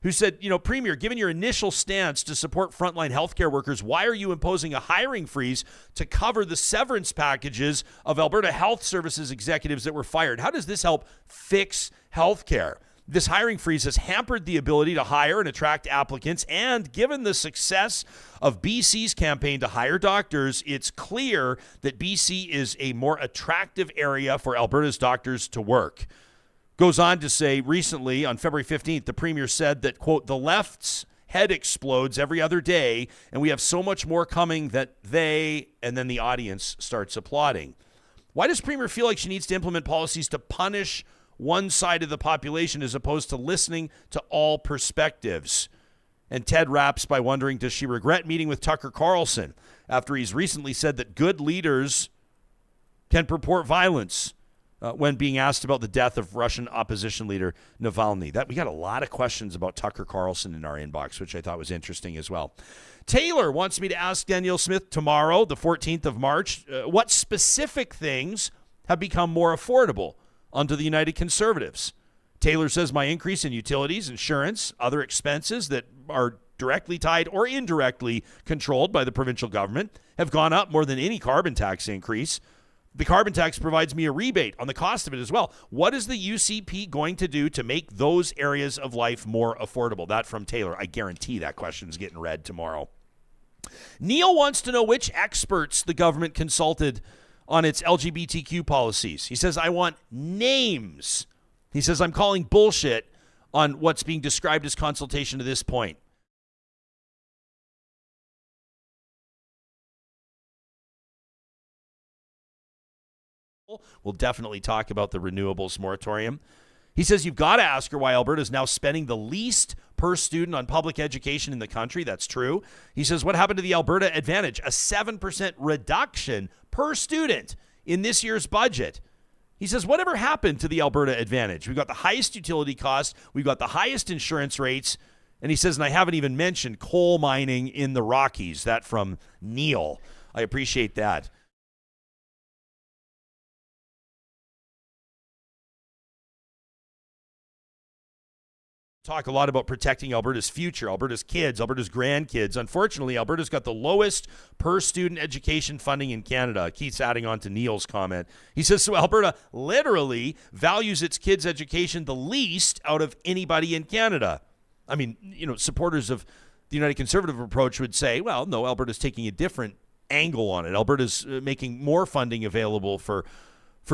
who said, Premier, given your initial stance to support frontline healthcare workers, why are you imposing a hiring freeze to cover the severance packages of Alberta Health Services executives that were fired? How does this help fix healthcare? This hiring freeze has hampered the ability to hire and attract applicants, and given the success of BC's campaign to hire doctors, it's clear that BC is a more attractive area for Alberta's doctors to work. Goes on to say, recently, on February 15th, the Premier said that, quote, the left's head explodes every other day, and we have so much more coming that and then the audience starts applauding. Why does Premier feel like she needs to implement policies to punish one side of the population as opposed to listening to all perspectives? And Ted wraps by wondering, does she regret meeting with Tucker Carlson after he's recently said that good leaders can purport violence? when being asked about the death of Russian opposition leader Navalny. We got a lot of questions about Tucker Carlson in our inbox, which I thought was interesting as well. Taylor wants me to ask Danielle Smith tomorrow, the 14th of March, what specific things have become more affordable under the United Conservatives. Taylor says my increase in utilities, insurance, other expenses that are directly tied or indirectly controlled by the provincial government have gone up more than any carbon tax increase. The carbon tax provides me a rebate on the cost of it as well. What is the UCP going to do to make those areas of life more affordable? That from Taylor. I guarantee that question's getting read tomorrow. Neil wants to know which experts the government consulted on its LGBTQ policies. He says, I want names. He says, I'm calling bullshit on what's being described as consultation to this point. We'll definitely talk about the renewables moratorium. He says you've got to ask her why Alberta is now spending the least per student on public education in the country. That's true. He says, what happened to the Alberta Advantage? A 7% reduction per student in this year's budget. He says, whatever happened to the Alberta Advantage? We've got the highest utility costs. We've got the highest insurance rates. And he says, and I haven't even mentioned coal mining in the Rockies. That from Neil. I appreciate that. Talk a lot about protecting Alberta's future, Alberta's kids, Alberta's grandkids. Unfortunately, Alberta's got the lowest per student education funding in Canada. Keith's adding on to Neil's comment. He says, so Alberta literally values its kids' education the least out of anybody in Canada. I mean, supporters of the United Conservative approach would say, well, no, Alberta's taking a different angle on it. Alberta's making more funding available for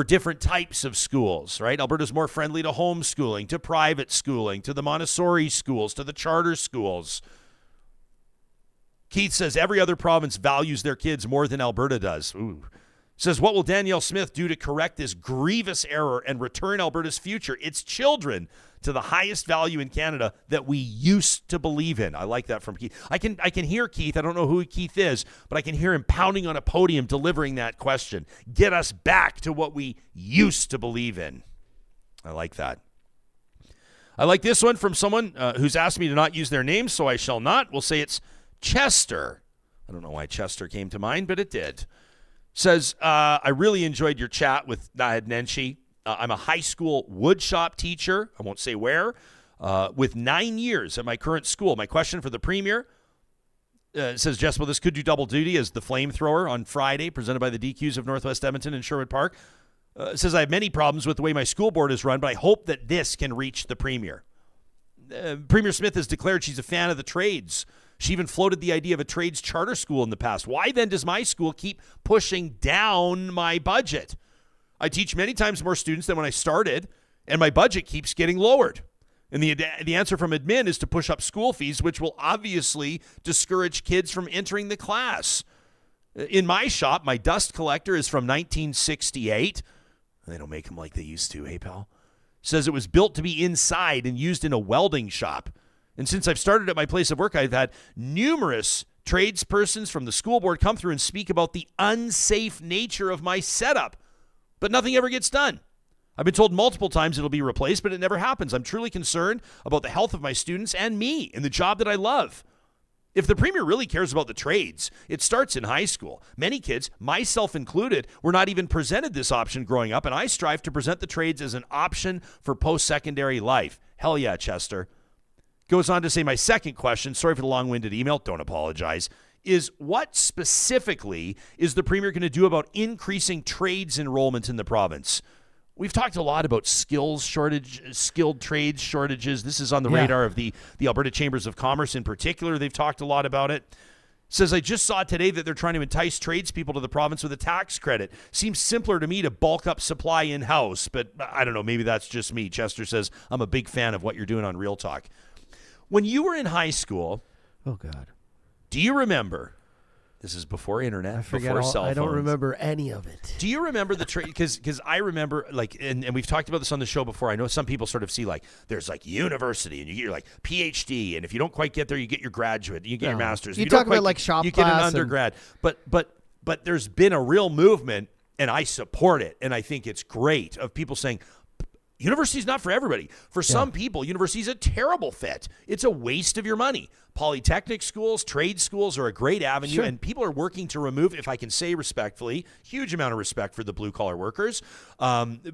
different types of schools, right? Alberta's more friendly to homeschooling, to private schooling, to the Montessori schools, to the charter schools. Keith says every other province values their kids more than Alberta does. Ooh. Says, what will Danielle Smith do to correct this grievous error and return Alberta's future, its children, to the highest value in Canada that we used to believe in? I like that from Keith. I can hear Keith. I don't know who Keith is, but I can hear him pounding on a podium delivering that question. Get us back to what we used to believe in. I like that. I like this one from someone who's asked me to not use their name, so I shall not. We'll say it's Chester. I don't know why Chester came to mind, but it did. Says, I really enjoyed your chat with Naheed Nenshi. I'm a high school woodshop teacher, I won't say where, with 9 years at my current school. My question for the Premier, says, Jess, well, this could do double duty as the flamethrower on Friday, presented by the DQs of Northwest Edmonton and Sherwood Park. Says, I have many problems with the way my school board is run, but I hope that this can reach the Premier. Premier Smith has declared she's a fan of the trades. She even floated the idea of a trades charter school in the past. Why then does my school keep pushing down my budget? I teach many times more students than when I started, and my budget keeps getting lowered. And the answer from admin is to push up school fees, which will obviously discourage kids from entering the class. In my shop, my dust collector is from 1968. They don't make them like they used to, hey, pal? Says it was built to be inside and used in a welding shop. And since I've started at my place of work, I've had numerous tradespersons from the school board come through and speak about the unsafe nature of my setup. But nothing ever gets done. I've been told multiple times it'll be replaced, but it never happens. I'm truly concerned about the health of my students and me in the job that I love. If the Premier really cares about the trades, it starts in high school. Many kids, myself included, were not even presented this option growing up, and I strive to present the trades as an option for post-secondary life. Hell yeah, Chester. Goes on to say, my second question, sorry for the long-winded email, don't apologize, is what specifically is the Premier going to do about increasing trades enrollment in the province? We've talked a lot about skilled trades shortages. This is on the radar of the Alberta Chambers of Commerce in particular. They've talked a lot about it. Says, I just saw today that they're trying to entice tradespeople to the province with a tax credit. Seems simpler to me to bulk up supply in-house, but I don't know, maybe that's just me. Chester says, I'm a big fan of what you're doing on Real Talk. When you were in high school, oh God, do you remember? This is before internet, before cell phones. I don't remember any of it. Do you remember the trade? Because I remember, like, and we've talked about this on the show before. I know some people sort of see, like, there's like university, and you get your like PhD, and if you don't quite get there, you get your graduate, you get your master's. You talk about like shop you class get an undergrad. But there's been a real movement and I support it, and I think it's great, of people saying, university's not for everybody. For some people, university's a terrible fit. It's a waste of your money. Polytechnic schools, trade schools are a great avenue, and people are working to remove, if I can say respectfully, huge amount of respect for the blue-collar workers.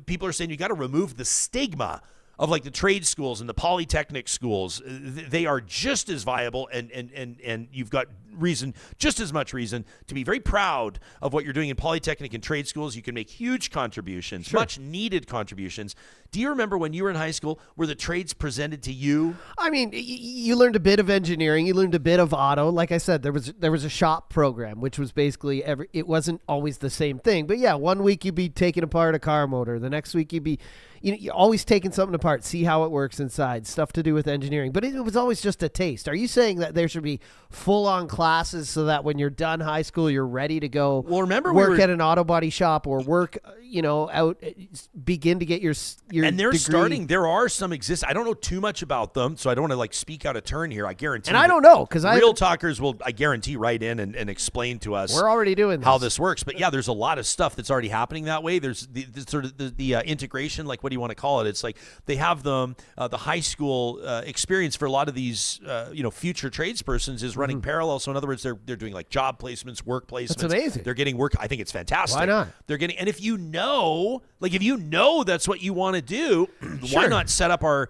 People are saying you got to remove the stigma of like the trade schools and the polytechnic schools. They are just as viable, and you've got just as much reason to be very proud of what you're doing in polytechnic and trade schools. You can make huge contributions, much needed contributions. Do you remember when you were in high school, were the trades presented to you? I mean, you learned a bit of engineering, you learned a bit of auto. Like I said, there was a shop program, which was basically it wasn't always the same thing. But yeah, one week you'd be taking apart a car motor. The next week you'd be, you're always taking something apart, see how it works inside, stuff to do with engineering. But it was always just a taste. Are you saying that there should be full-on classes so that when you're done high school, you're ready to go work at an auto body shop or work, out, begin to get your and they're degree? starting. There are some exist. I don't know too much about them, so I don't want to like speak out of turn here. I guarantee. And I don't know because real talkers will, I guarantee, write in and explain to us. We're already doing this. How this works. But yeah, there's a lot of stuff that's already happening that way. There's the sort of the integration, like what do you want to call it? It's like they have the high school experience for a lot of these future tradespersons is running parallel. So in other words, they're doing like job placements, work placements. That's amazing. They're getting work. I think it's fantastic. Why not? They're getting, and if you know that's what you want to do, why not set up a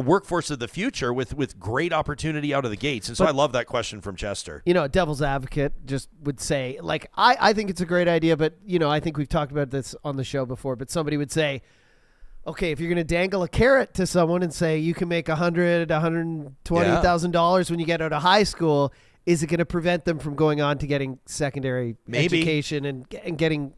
workforce of the future with great opportunity out of the gates? And so I love that question from Chester. Devil's advocate just would say, like, I think it's a great idea, but, I think we've talked about this on the show before, but somebody would say, okay, if you're going to dangle a carrot to someone and say you can make $120,000 when you get out of high school, is it going to prevent them from going on to getting secondary education and getting,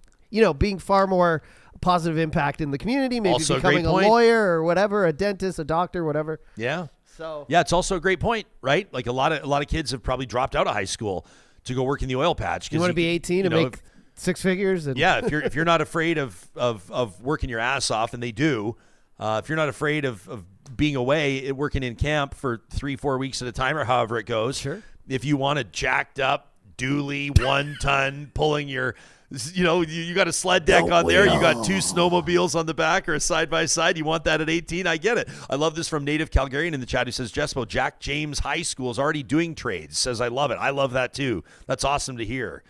being far more positive impact in the community, maybe also becoming a lawyer or whatever, a dentist, a doctor, whatever. Yeah. So yeah, it's also a great point, right? Like a lot of kids have probably dropped out of high school to go work in the oil patch. You want to be 18 and make six figures. And yeah, if you're not afraid of working your ass off, and they do, if you're not afraid of being away, working in camp for 3-4 weeks at a time or however it goes. Sure. If you want a jacked up dually 1 ton pulling your, you got a sled deck on there, you got 2 snowmobiles on the back or a side by side, you want that at 18, I get it. I love this from native Calgarian in the chat who says, Jespo, Jack James High School is already doing trades. Says, I love it. I love that too. That's awesome to hear.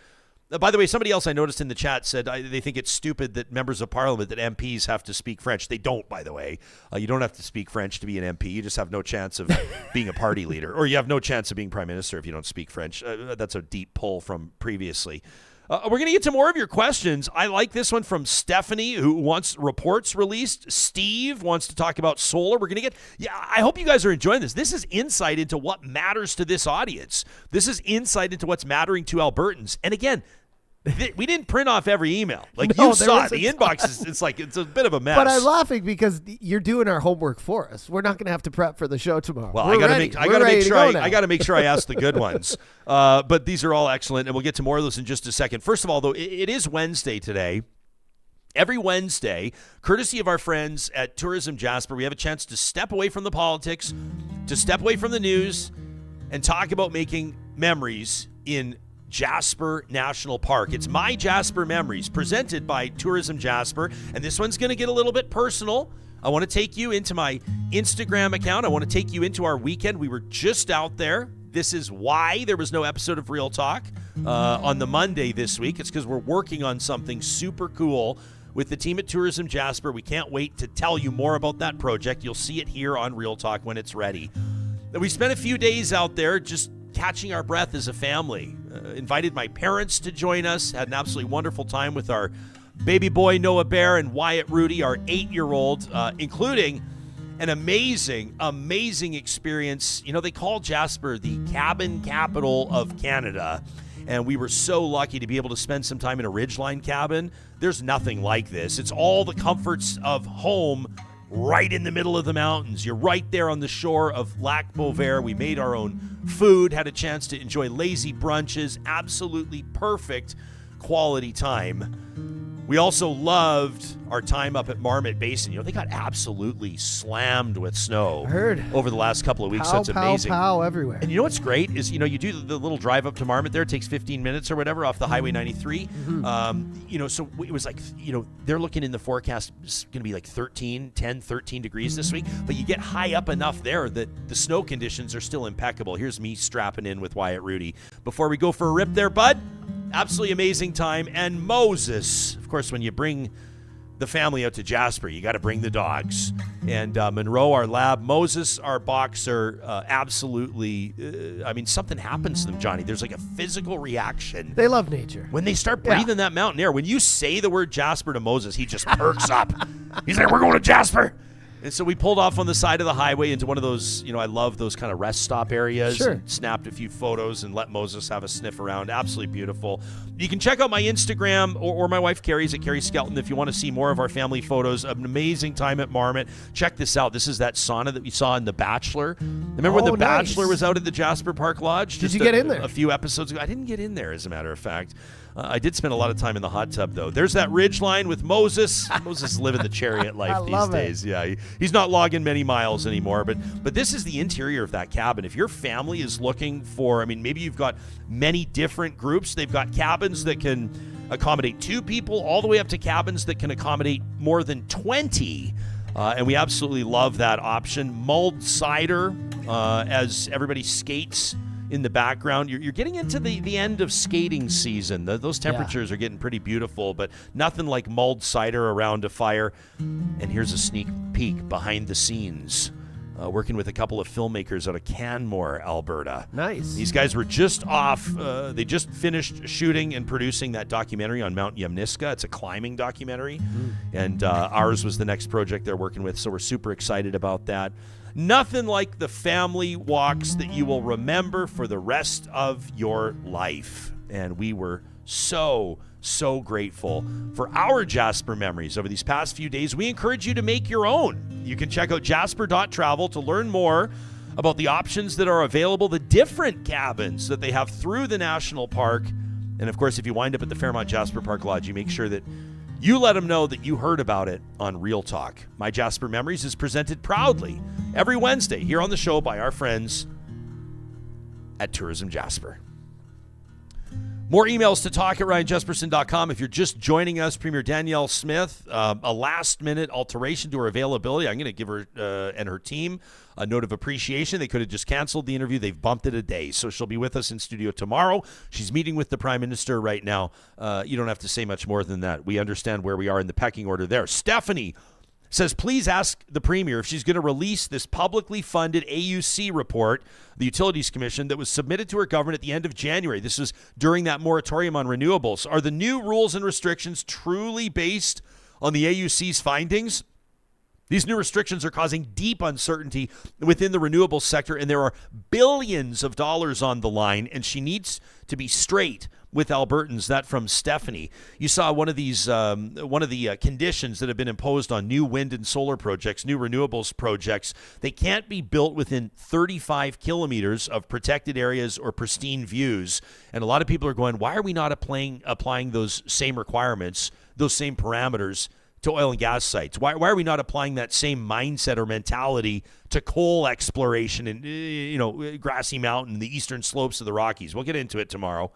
By the way, somebody else I noticed in the chat said they think it's stupid that members of parliament, that MPs have to speak French. They don't, by the way. You don't have to speak French to be an MP. You just have no chance of being a party leader, or you have no chance of being prime minister if you don't speak French. That's a deep pull from previously. We're going to get to more of your questions. I like this one from Stephanie, who wants reports released. Steve wants to talk about solar. We're going to I hope you guys are enjoying this. This is insight into what matters to this audience. This is insight into what's mattering to Albertans. And again, we didn't print off every email. Like, you saw it. The inbox it's a bit of a mess. But I'm laughing because you're doing our homework for us. We're not going to have to prep for the show tomorrow. Well, I got to make sure I ask the good ones. But these are all excellent, and we'll get to more of those in just a second. First of all, though, it is Wednesday today. Every Wednesday, courtesy of our friends at Tourism Jasper, we have a chance to step away from the politics, to step away from the news, and talk about making memories in Jasper National Park. It's MyJasper Memories, presented by Tourism Jasper, and this one's going to get a little bit personal. I want to take you into my Instagram account. I want to take you into our weekend. We were just out there. This is why there was no episode of Real Talk on the Monday this week. It's because we're working on something super cool with the team at Tourism Jasper. We can't wait to tell you more about that project. You'll see it here on Real Talk when it's ready. We spent a few days out there just catching our breath as a family. Invited my parents to join us. Had an absolutely wonderful time with our baby boy Noah Bear and Wyatt Rudy, our 8-year-old, including an amazing experience. They call Jasper the cabin capital of Canada, and we were so lucky to be able to spend some time in a ridgeline cabin. There's nothing like this. It's all the comforts of home right in the middle of the mountains. You're right there on the shore of Lac Beauvert. We made our own food, had a chance to enjoy lazy brunches, absolutely perfect quality time. We also loved our time up at Marmot Basin. They got absolutely slammed with snow. I heard. Over the last couple of weeks. Pow, That's amazing. Pow everywhere. And you know what's great is, you do the little drive up to Marmot there. It takes 15 minutes or whatever off the Highway 93. Mm-hmm. So it was like, they're looking in the forecast, it's going to be like 13 degrees this week. But you get high up enough there that the snow conditions are still impeccable. Here's me strapping in with Wyatt Rudy. Before we go for a rip there, bud, absolutely amazing time. And Moses, of course, when you bring the family out to Jasper, you got to bring the dogs. And Monroe, our lab, Moses, our boxer, absolutely, something happens to them, Johnny. There's like a physical reaction. They love nature. When they start breathing that mountain air, when you say the word Jasper to Moses, he just perks up. He's like, we're going to Jasper. And so we pulled off on the side of the highway into one of those, I love those kind of rest stop areas. Sure. And snapped a few photos and let Moses have a sniff around. Absolutely beautiful. You can check out my Instagram or my wife Carrie's at Carrie Skelton if you want to see more of our family photos of an amazing time at Marmot. Check this out. This is that sauna that we saw in The Bachelor. Remember when The Bachelor was out at the Jasper Park Lodge? Did you get in there? A few episodes ago. I didn't get in there, as a matter of fact. I did spend a lot of time in the hot tub, though. There's that ridge line with Moses. Moses is living the chariot life these days. Yeah, he's not logging many miles anymore. But this is the interior of that cabin. If your family is looking for, maybe you've got many different groups. They've got cabins that can accommodate 2 people, all the way up to cabins that can accommodate more than 20. And we absolutely love that option. Mulled cider as everybody skates in the background. You're getting into the end of skating season. Those temperatures are getting pretty beautiful, but nothing like mulled cider around a fire. And here's a sneak peek behind the scenes. Working with a couple of filmmakers out of Canmore, Alberta. Nice. These guys were just off. They just finished shooting and producing that documentary on Mount Yamniska. It's a climbing documentary. And ours was the next project they're working with, so we're super excited about that. Nothing like the family walks that you will remember for the rest of your life. And we were so grateful for our Jasper memories over these past few days. We encourage you to make your own. You can check out jasper.travel to learn more about the options that are available, the different cabins that they have through the national park. And of course, if you wind up at the Fairmont Jasper Park Lodge, you make sure that you let them know that you heard about it on Real Talk. MyJasper Memories is presented proudly every Wednesday here on the show by our friends at Tourism Jasper. More emails to talk at ryanjesperson.com. If you're just joining us, Premier Danielle Smith, a last-minute alteration to her availability. I'm going to give her and her team a note of appreciation. They could have just canceled the interview. They've bumped it a day. So she'll be with us in studio tomorrow. She's meeting with the Prime Minister right now. You don't have to say much more than that. We understand where we are in the pecking order there. Stephanie says, please ask the Premier if she's going to release this publicly funded AUC report, the Utilities Commission, that was submitted to her government at the end of January. This was during that moratorium on renewables. Are the new rules and restrictions truly based on the AUC's findings? These new restrictions are causing deep uncertainty within the renewables sector, and there are billions of dollars on the line, and she needs to be straight with Albertans. That from Stephanie. You saw one of the conditions that have been imposed on new wind and solar projects, new renewables projects. They can't be built within 35 kilometers of protected areas or pristine views. And a lot of people are going, why are we not applying those same requirements, those same parameters to oil and gas sites? Why are we not applying that same mindset or mentality to coal exploration in Grassy Mountain, the eastern slopes of the Rockies? We'll get into it tomorrow.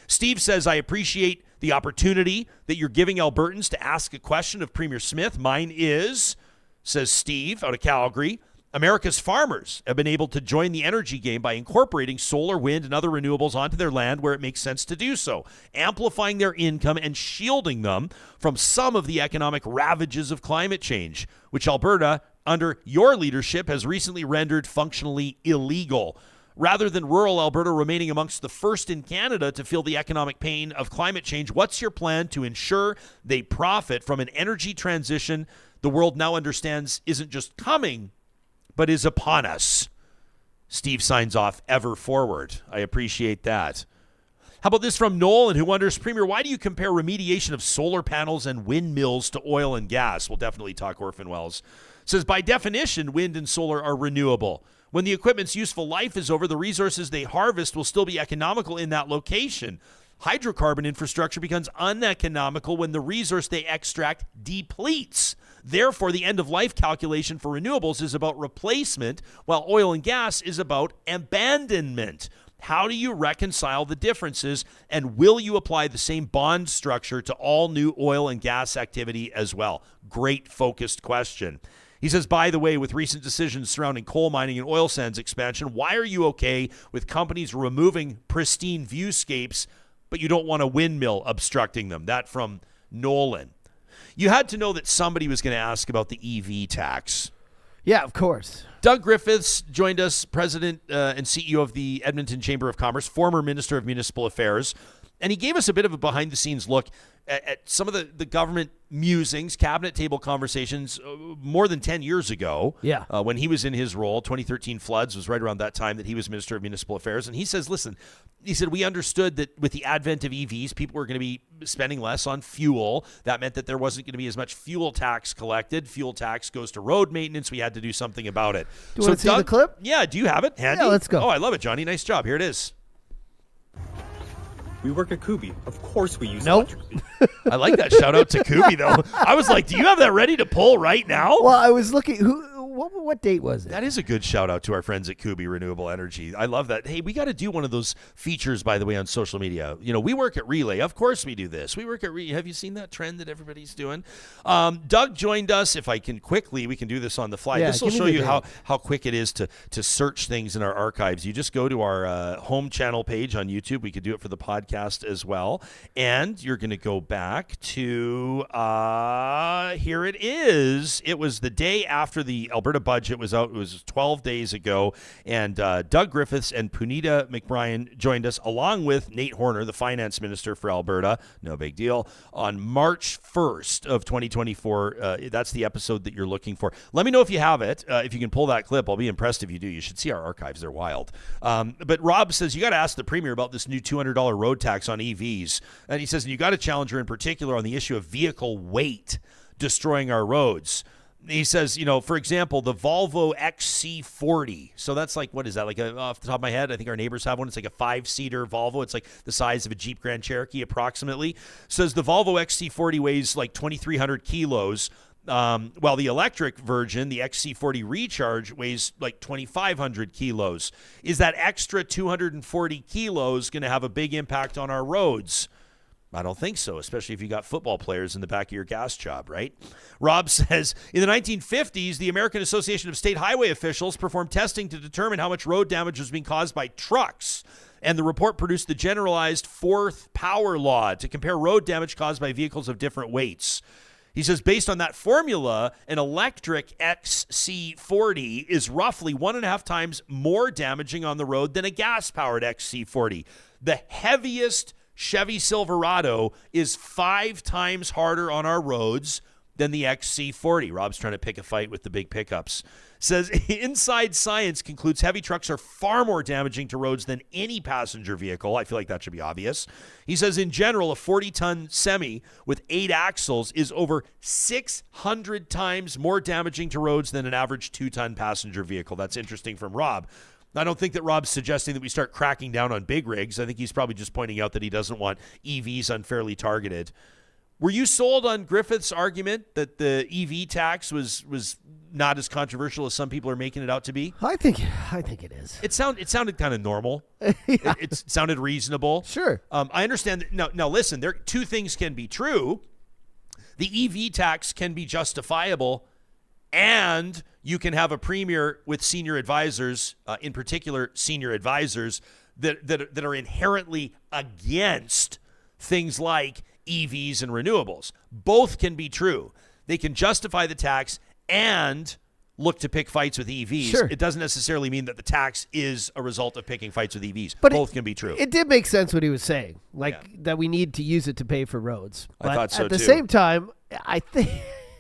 Steve says, I appreciate the opportunity that you're giving Albertans to ask a question of Premier Smith. Mine is, says Steve out of Calgary, America's farmers have been able to join the energy game by incorporating solar, wind, and other renewables onto their land where it makes sense to do so, amplifying their income and shielding them from some of the economic ravages of climate change, which Alberta, under your leadership, has recently rendered functionally illegal. Rather than rural Alberta remaining amongst the first in Canada to feel the economic pain of climate change, what's your plan to ensure they profit from an energy transition the world now understands isn't just coming, but is upon us? Steve signs off, ever forward. I appreciate that. How about this from Nolan, who wonders, Premier, why do you compare remediation of solar panels and windmills to oil and gas? We'll definitely talk Orphan Wells. Says, by definition, wind and solar are renewable. When the equipment's useful life is over, the resources they harvest will still be economical in that location. Hydrocarbon infrastructure becomes uneconomical when the resource they extract depletes. Therefore, the end-of-life calculation for renewables is about replacement, while oil and gas is about abandonment. How do you reconcile the differences, and will you apply the same bond structure to all new oil and gas activity as well? Great focused question. He says, by the way, with recent decisions surrounding coal mining and oil sands expansion, why are you okay with companies removing pristine viewscapes, but you don't want a windmill obstructing them? That from Nolan. You had to know that somebody was going to ask about the EV tax. Yeah, of course. Doug Griffiths joined us, president and CEO of the Edmonton Chamber of Commerce, former Minister of Municipal Affairs, and he gave us a bit of a behind-the-scenes look at some of the government musings, cabinet table conversations more than 10 years ago. Yeah. When he was in his role. 2013 floods was right around that time that he was Minister of Municipal Affairs. And he says, listen, he said, we understood that with the advent of EVs, people were going to be spending less on fuel. That meant that there wasn't going to be as much fuel tax collected. Fuel tax goes to road maintenance. We had to do something about it. Do you want to see the clip? Yeah, do you have it handy? Yeah, let's go. Oh, I love it, Johnny. Nice job. Here it is. We work at Kubi. Of course we use Nope. electric. I like that shout out to Kubi, though. I was like, do you have that ready to pull right now? Well, I was looking. What date was it? That is a good shout out to our friends at Kubi Renewable Energy. I love that. Hey, we got to do one of those features, by the way, on social media. You know, we work at Relay. Of course we do this. We work at Relay. Have you seen that trend that everybody's doing? Doug joined us. If I can quickly, we can do this on the fly. Yeah, this will give me show the you date. how quick it is to search things in our archives. You just go to our home channel page on YouTube. We could do it for the podcast as well. And you're going to go back to, here it is. It was the day after the Alberta budget was out. It was 12 days ago. And Doug Griffiths and Punita McBrien joined us, along with Nate Horner, the finance minister for Alberta. No big deal. On March 1st of 2024. That's the episode that you're looking for. Let me know if you have it. If you can pull that clip, I'll be impressed if you do. You should see our archives. They're wild. But Rob says, you got to ask the Premier about this new $200 road tax on EVs. And he says, and you got to challenge her in particular on the issue of vehicle weight destroying our roads. He says, you know, for example, the Volvo XC40. So that's like, what is that? Like off the top of my head, I think our neighbors have one. It's like a 5-seater Volvo. It's like the size of a Jeep Grand Cherokee approximately. Says the Volvo XC40 weighs like 2,300 kilos. While the electric version, the XC40 Recharge, weighs like 2,500 kilos. Is that extra 240 kilos going to have a big impact on our roads? I don't think so, especially if you got football players in the back of your gas job, right? Rob says, in the 1950s, the American Association of State Highway Officials performed testing to determine how much road damage was being caused by trucks. And the report produced the generalized fourth power law to compare road damage caused by vehicles of different weights. He says, based on that formula, an electric XC40 is roughly 1.5 times more damaging on the road than a gas-powered XC40. The heaviest Chevy Silverado is 5 times harder on our roads than the XC40. Rob's trying to pick a fight with the big pickups. Says Inside Science concludes heavy trucks are far more damaging to roads than any passenger vehicle. I feel like that should be obvious. He says in general, a 40-ton semi with 8 axles is over 600 times more damaging to roads than an average 2-ton passenger vehicle. That's interesting from Rob. I don't think that Rob's suggesting that we start cracking down on big rigs. I think he's probably just pointing out that he doesn't want EVs unfairly targeted. Were you sold on Griffith's argument that the EV tax was not as controversial as some people are making it out to be? I think it is. It sounded kind of normal. It sounded reasonable. Sure. I understand that. Now listen, there 2 things can be true. The EV tax can be justifiable, and you can have a premier with senior advisors, in particular senior advisors, that are inherently against things like EVs and renewables. Both can be true. They can justify the tax and look to pick fights with EVs. Sure. It doesn't necessarily mean that the tax is a result of picking fights with EVs. But Both can be true. It did make sense what he was saying, that we need to use it to pay for roads. I But thought so at the too. same time, I think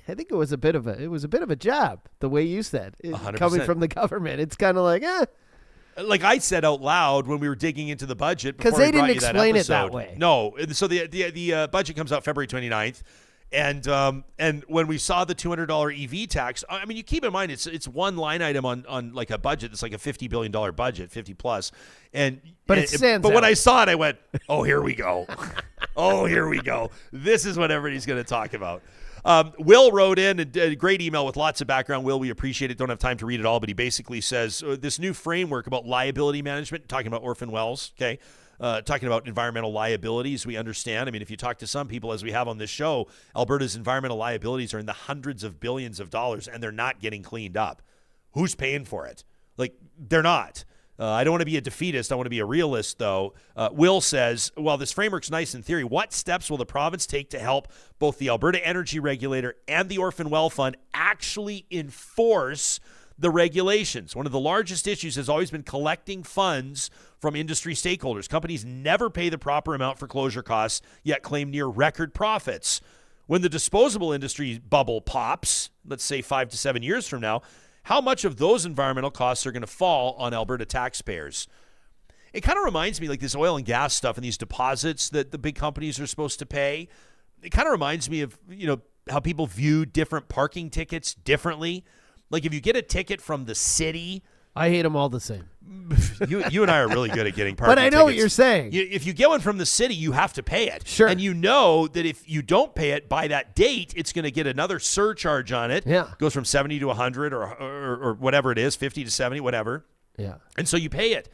it was a bit of a jab the way you said it, 100%. coming from the government. It's kind of like Like I said out loud when we were digging into the budget, because before they we brought didn't you that explain it episode. that way. No, so the budget comes out February 29th. And when we saw the $200 EV tax, I mean, you keep in mind it's one line item on like a budget that's like a $50 billion budget, 50 plus. But it stands But when out. I saw it, I went, oh, here we go. Oh, here we go. This is what everybody's going to talk about. Will wrote in a great email with lots of background. Will, we appreciate it. Don't have time to read it all, but he basically says this new framework about liability management, talking about orphan wells, okay? Talking about environmental liabilities, we understand. I mean, if you talk to some people, as we have on this show, Alberta's environmental liabilities are in the hundreds of billions of dollars, and they're not getting cleaned up. Who's paying for it? Like, they're not. I don't want to be a defeatist. I want to be a realist, though. Will says, well, this framework's nice in theory. What steps will the province take to help both the Alberta Energy Regulator and the Orphan Well Fund actually enforce the regulations? One of the largest issues has always been collecting funds from industry stakeholders. Companies never pay the proper amount for closure costs, yet claim near record profits. When the disposable industry bubble pops, let's say 5 to 7 years from now, how much of those environmental costs are going to fall on Alberta taxpayers? It kind of reminds me like this oil and gas stuff and these deposits that the big companies are supposed to pay. It kind of reminds me of, how people view different parking tickets differently. Like if you get a ticket from the city, I hate them all the same. You and I are really good at getting parking But I know tickets. what you're saying. If you get one from the city, you have to pay it. Sure. And you know that if you don't pay it by that date, it's going to get another surcharge on it. Yeah. It goes from 70 to 100 or whatever it is, 50 to 70, whatever. Yeah. And so you pay it.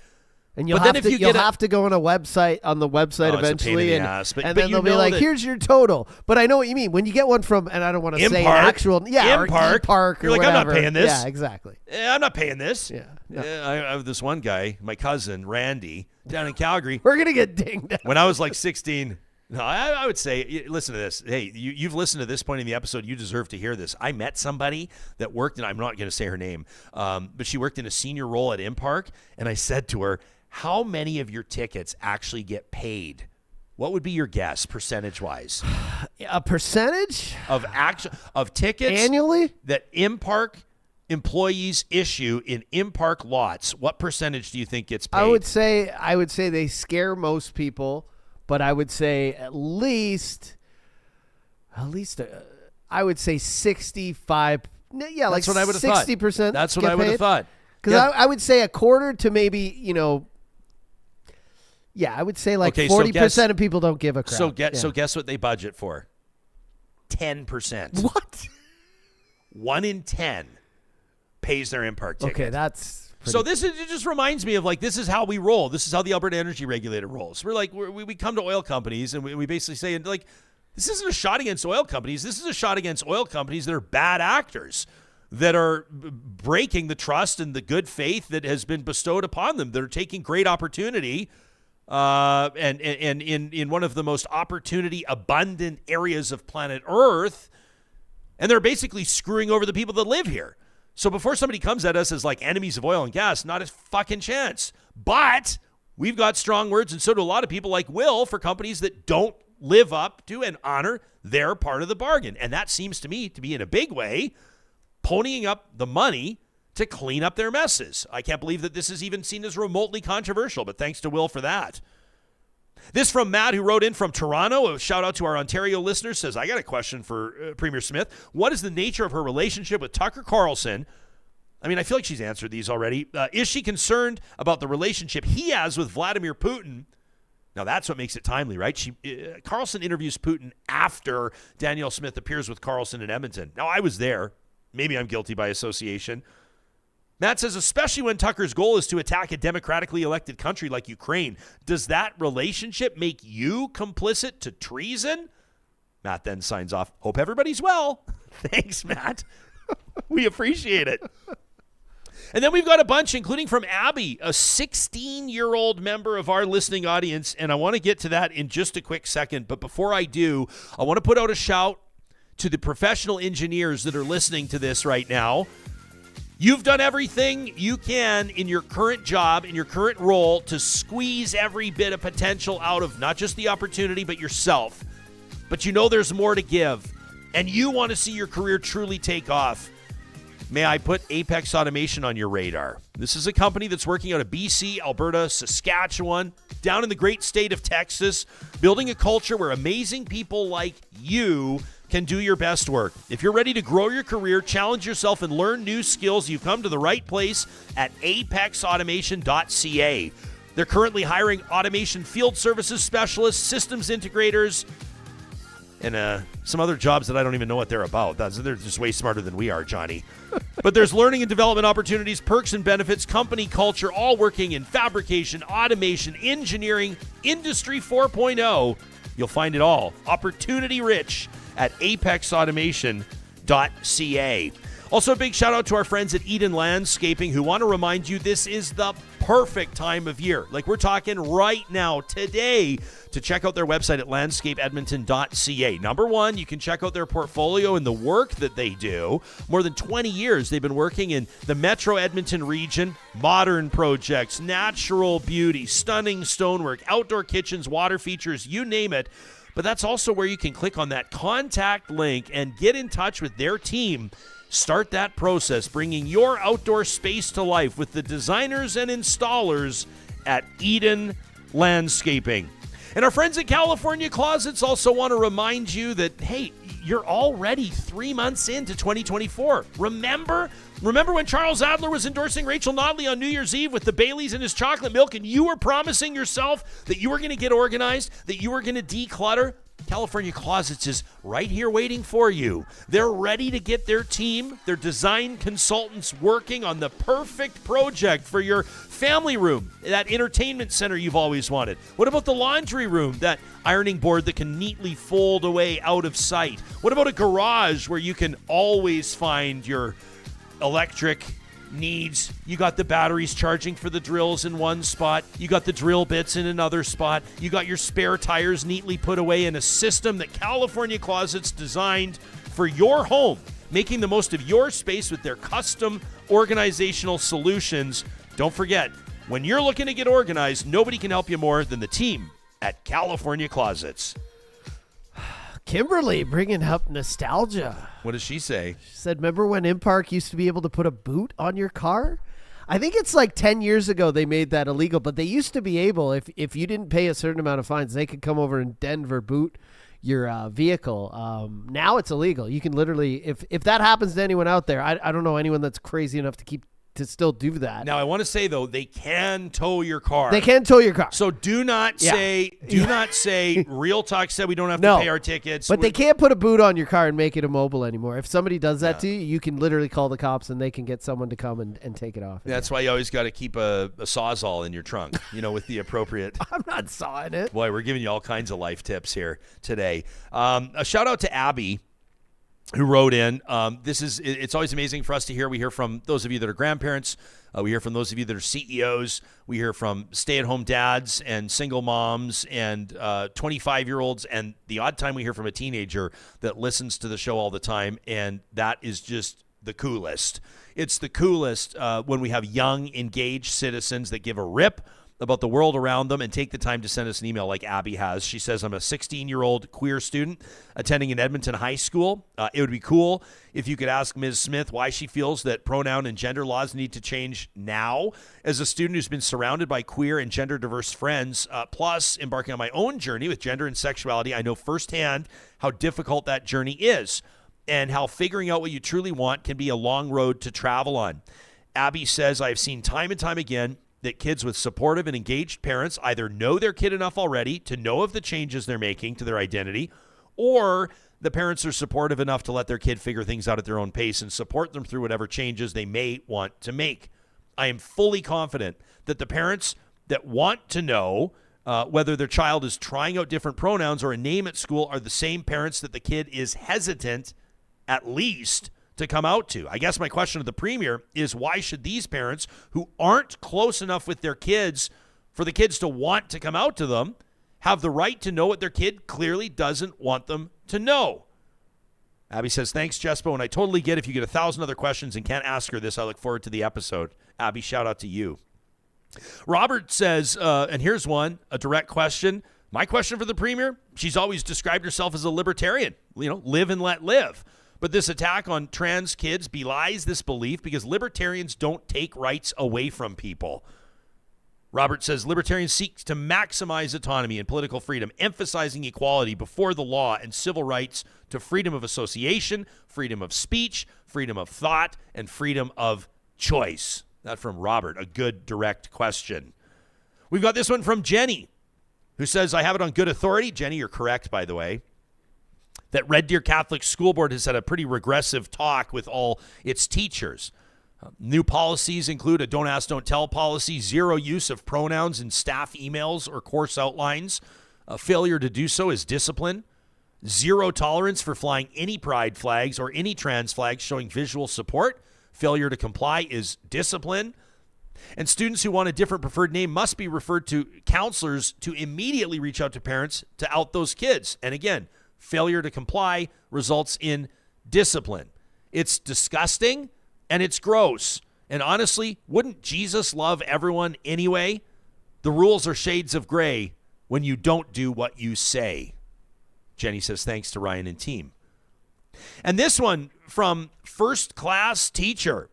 And you'll But have then to if you get have to go on on the website it's a pain eventually, in the ass. But then you they'll be know like, that- "Here's your total." But I know what you mean when you get one from, and I don't want to say an Impark. actual, or Impark. You're like, I'm not whatever. paying this. Yeah, exactly. I'm not paying this. Yeah. No. I have this one guy, my cousin Randy, down in Calgary. We're gonna get dinged. When I was like 16, no, I would say, listen to this. Hey, you've listened to this point in the episode. You deserve to hear this. I met somebody that worked, and I'm not going to say her name, but she worked in a senior role at Impark, and I said to her, how many of your tickets actually get paid? What would be your guess, percentage-wise? A percentage of tickets annually that Impark employees issue in Impark lots? What percentage do you think gets paid? I would say they scare most people, but I would say at least I would say 65. Yeah, That's like what I would have 60%. That's what I would have thought. Because I would say a quarter to maybe yeah, I would say like Okay, so 40% of people don't give a crap. So guess what they budget for? 10%. What? 1 in 10 pays their Impark ticket. Okay, that's So it just reminds me of like, this is how we roll. This is how the Alberta Energy Regulator rolls. We're like, we come to oil companies and we basically say, like, this isn't a shot against oil companies. This is a shot against oil companies that are bad actors, that are breaking the trust and the good faith that has been bestowed upon them, that are taking great opportunity and in one of the most opportunity abundant areas of planet Earth, and they're basically screwing over the people that live here. So before somebody comes at us as like enemies of oil and gas, not a fucking chance. But we've got strong words, and so do a lot of people like Will for companies that don't live up to and honor their part of the bargain. And that seems to me to be, in a big way, ponying up the money to clean up their messes. I can't believe that this is even seen as remotely controversial, but thanks to Will for that. This from Matt, who wrote in from Toronto. A shout out to our Ontario listeners. Says, I got a question for Premier Smith. What is the nature of her relationship with Tucker Carlson? I mean, I feel like she's answered these already. Is she concerned about the relationship he has with Vladimir Putin? Now, that's what makes it timely, right? Carlson interviews Putin after Danielle Smith appears with Carlson in Edmonton. Now, I was there. Maybe I'm guilty by association. Matt says, especially when Tucker's goal is to attack a democratically elected country like Ukraine, does that relationship make you complicit to treason? Matt then signs off, hope everybody's well. Thanks, Matt. We appreciate it. And then we've got a bunch, including from Abby, a 16-year-old member of our listening audience, and I want to get to that in just a quick second. But before I do, I want to put out a shout to the professional engineers that are listening to this right now. You've done everything you can in your current job, in your current role, to squeeze every bit of potential out of not just the opportunity, but yourself. But you know there's more to give, and you want to see your career truly take off. May I put Apex Automation on your radar? This is a company that's working out of BC, Alberta, Saskatchewan, down in the great state of Texas, building a culture where amazing people like you can do your best work. If you're ready to grow your career, challenge yourself, and learn new skills, you've come to the right place at apexautomation.ca. They're currently hiring automation field services specialists, systems integrators, and some other jobs that I don't even know what they're about. They're just way smarter than we are, Johnny. But there's learning and development opportunities, perks and benefits, company culture, all working in fabrication, automation, engineering, Industry 4.0. You'll find it all. Opportunity rich at apexautomation.ca. Also, a big shout out to our friends at Eden Landscaping, who want to remind you this is the perfect time of year. Like, we're talking right now, today, to check out their website at landscapeedmonton.ca. Number one, you can check out their portfolio and the work that they do. More than 20 years, they've been working in the Metro Edmonton region. Modern projects, natural beauty, stunning stonework, outdoor kitchens, water features, you name it. But that's also where you can click on that contact link and get in touch with their team. Start that process, bringing your outdoor space to life with the designers and installers at Eden Landscaping. And our friends at California Closets also want to remind you that, hey, you're already 3 months into 2024. Remember when Charles Adler was endorsing Rachel Notley on New Year's Eve with the Baileys in his chocolate milk, and you were promising yourself that you were going to get organized, that you were going to declutter? California Closets is right here waiting for you. They're ready to get their team, their design consultants, working on the perfect project for your family room, that entertainment center you've always wanted. What about the laundry room, that ironing board that can neatly fold away out of sight? What about a garage where you can always find your electric needs? You got the batteries charging for the drills in one spot. You got the drill bits in another spot. You got your spare tires neatly put away in a system that California Closets designed for your home, making the most of your space with their custom organizational solutions. Don't forget, when you're looking to get organized, nobody can help you more than the team at California Closets. Kimberly bringing up nostalgia. What does she say? She said, remember when Impark used to be able to put a boot on your car? I think it's like 10 years ago they made that illegal, but they used to be able, if you didn't pay a certain amount of fines, they could come over in Denver, boot your vehicle. Now it's illegal. You can literally, if that happens to anyone out there, I don't know anyone that's crazy enough to still do that. Now, I want to say, though, they can tow your car. They can tow your car. So do not say Real Talk said we don't have No, to pay our tickets. But they can't put a boot on your car and make it immobile anymore. If somebody does that to you, you can literally call the cops and they can get someone to come and take it off. That's why you always got to keep a Sawzall in your trunk, with the appropriate. I'm not sawing it. Boy, we're giving you all kinds of life tips here today. A shout out to Abby, who wrote in. It's always amazing for us to hear. We hear from those of you that are grandparents. We hear from those of you that are CEOs. We hear from stay-at-home dads and single moms and 25-year-olds. And the odd time we hear from a teenager that listens to the show all the time. And that is just the coolest. It's the coolest when we have young, engaged citizens that give a rip about the world around them and take the time to send us an email like Abby has. She says, I'm a 16-year-old queer student attending an Edmonton high school. It would be cool if you could ask Ms. Smith why she feels that pronoun and gender laws need to change now. As a student who's been surrounded by queer and gender diverse friends, plus embarking on my own journey with gender and sexuality, I know firsthand how difficult that journey is and how figuring out what you truly want can be a long road to travel on. Abby says, I've seen time and time again that kids with supportive and engaged parents either know their kid enough already to know of the changes they're making to their identity, or the parents are supportive enough to let their kid figure things out at their own pace and support them through whatever changes they may want to make. I am fully confident that the parents that want to know whether their child is trying out different pronouns or a name at school are the same parents that the kid is hesitant, at least, to come out to. I guess my question to the Premier is, why should these parents who aren't close enough with their kids for the kids to want to come out to them have the right to know what their kid clearly doesn't want them to know? Abby says, thanks, Jespo, and I totally get if you get 1,000 other questions and can't ask her this. I look forward to the episode. Abby, shout out to you. Robert says, and here's one, a direct question. My question for the Premier, she's always described herself as a libertarian, live and let live. But this attack on trans kids belies this belief because libertarians don't take rights away from people. Robert says libertarians seek to maximize autonomy and political freedom, emphasizing equality before the law and civil rights to freedom of association, freedom of speech, freedom of thought, and freedom of choice. That from Robert, a good direct question. We've got this one from Jenny, who says, I have it on good authority. Jenny, you're correct, by the way, that Red Deer Catholic School Board has had a pretty regressive talk with all its teachers. New policies include a don't ask, don't tell policy, zero use of pronouns in staff emails or course outlines. A failure to do so is discipline. Zero tolerance for flying any pride flags or any trans flags showing visual support. Failure to comply is discipline. And students who want a different preferred name must be referred to counselors to immediately reach out to parents to out those kids. And again, failure to comply results in discipline. It's disgusting and it's gross. And honestly, wouldn't Jesus love everyone anyway? The rules are shades of gray when you don't do what you say. Jenny says, thanks to Ryan and team. And this one from First Class Teacher,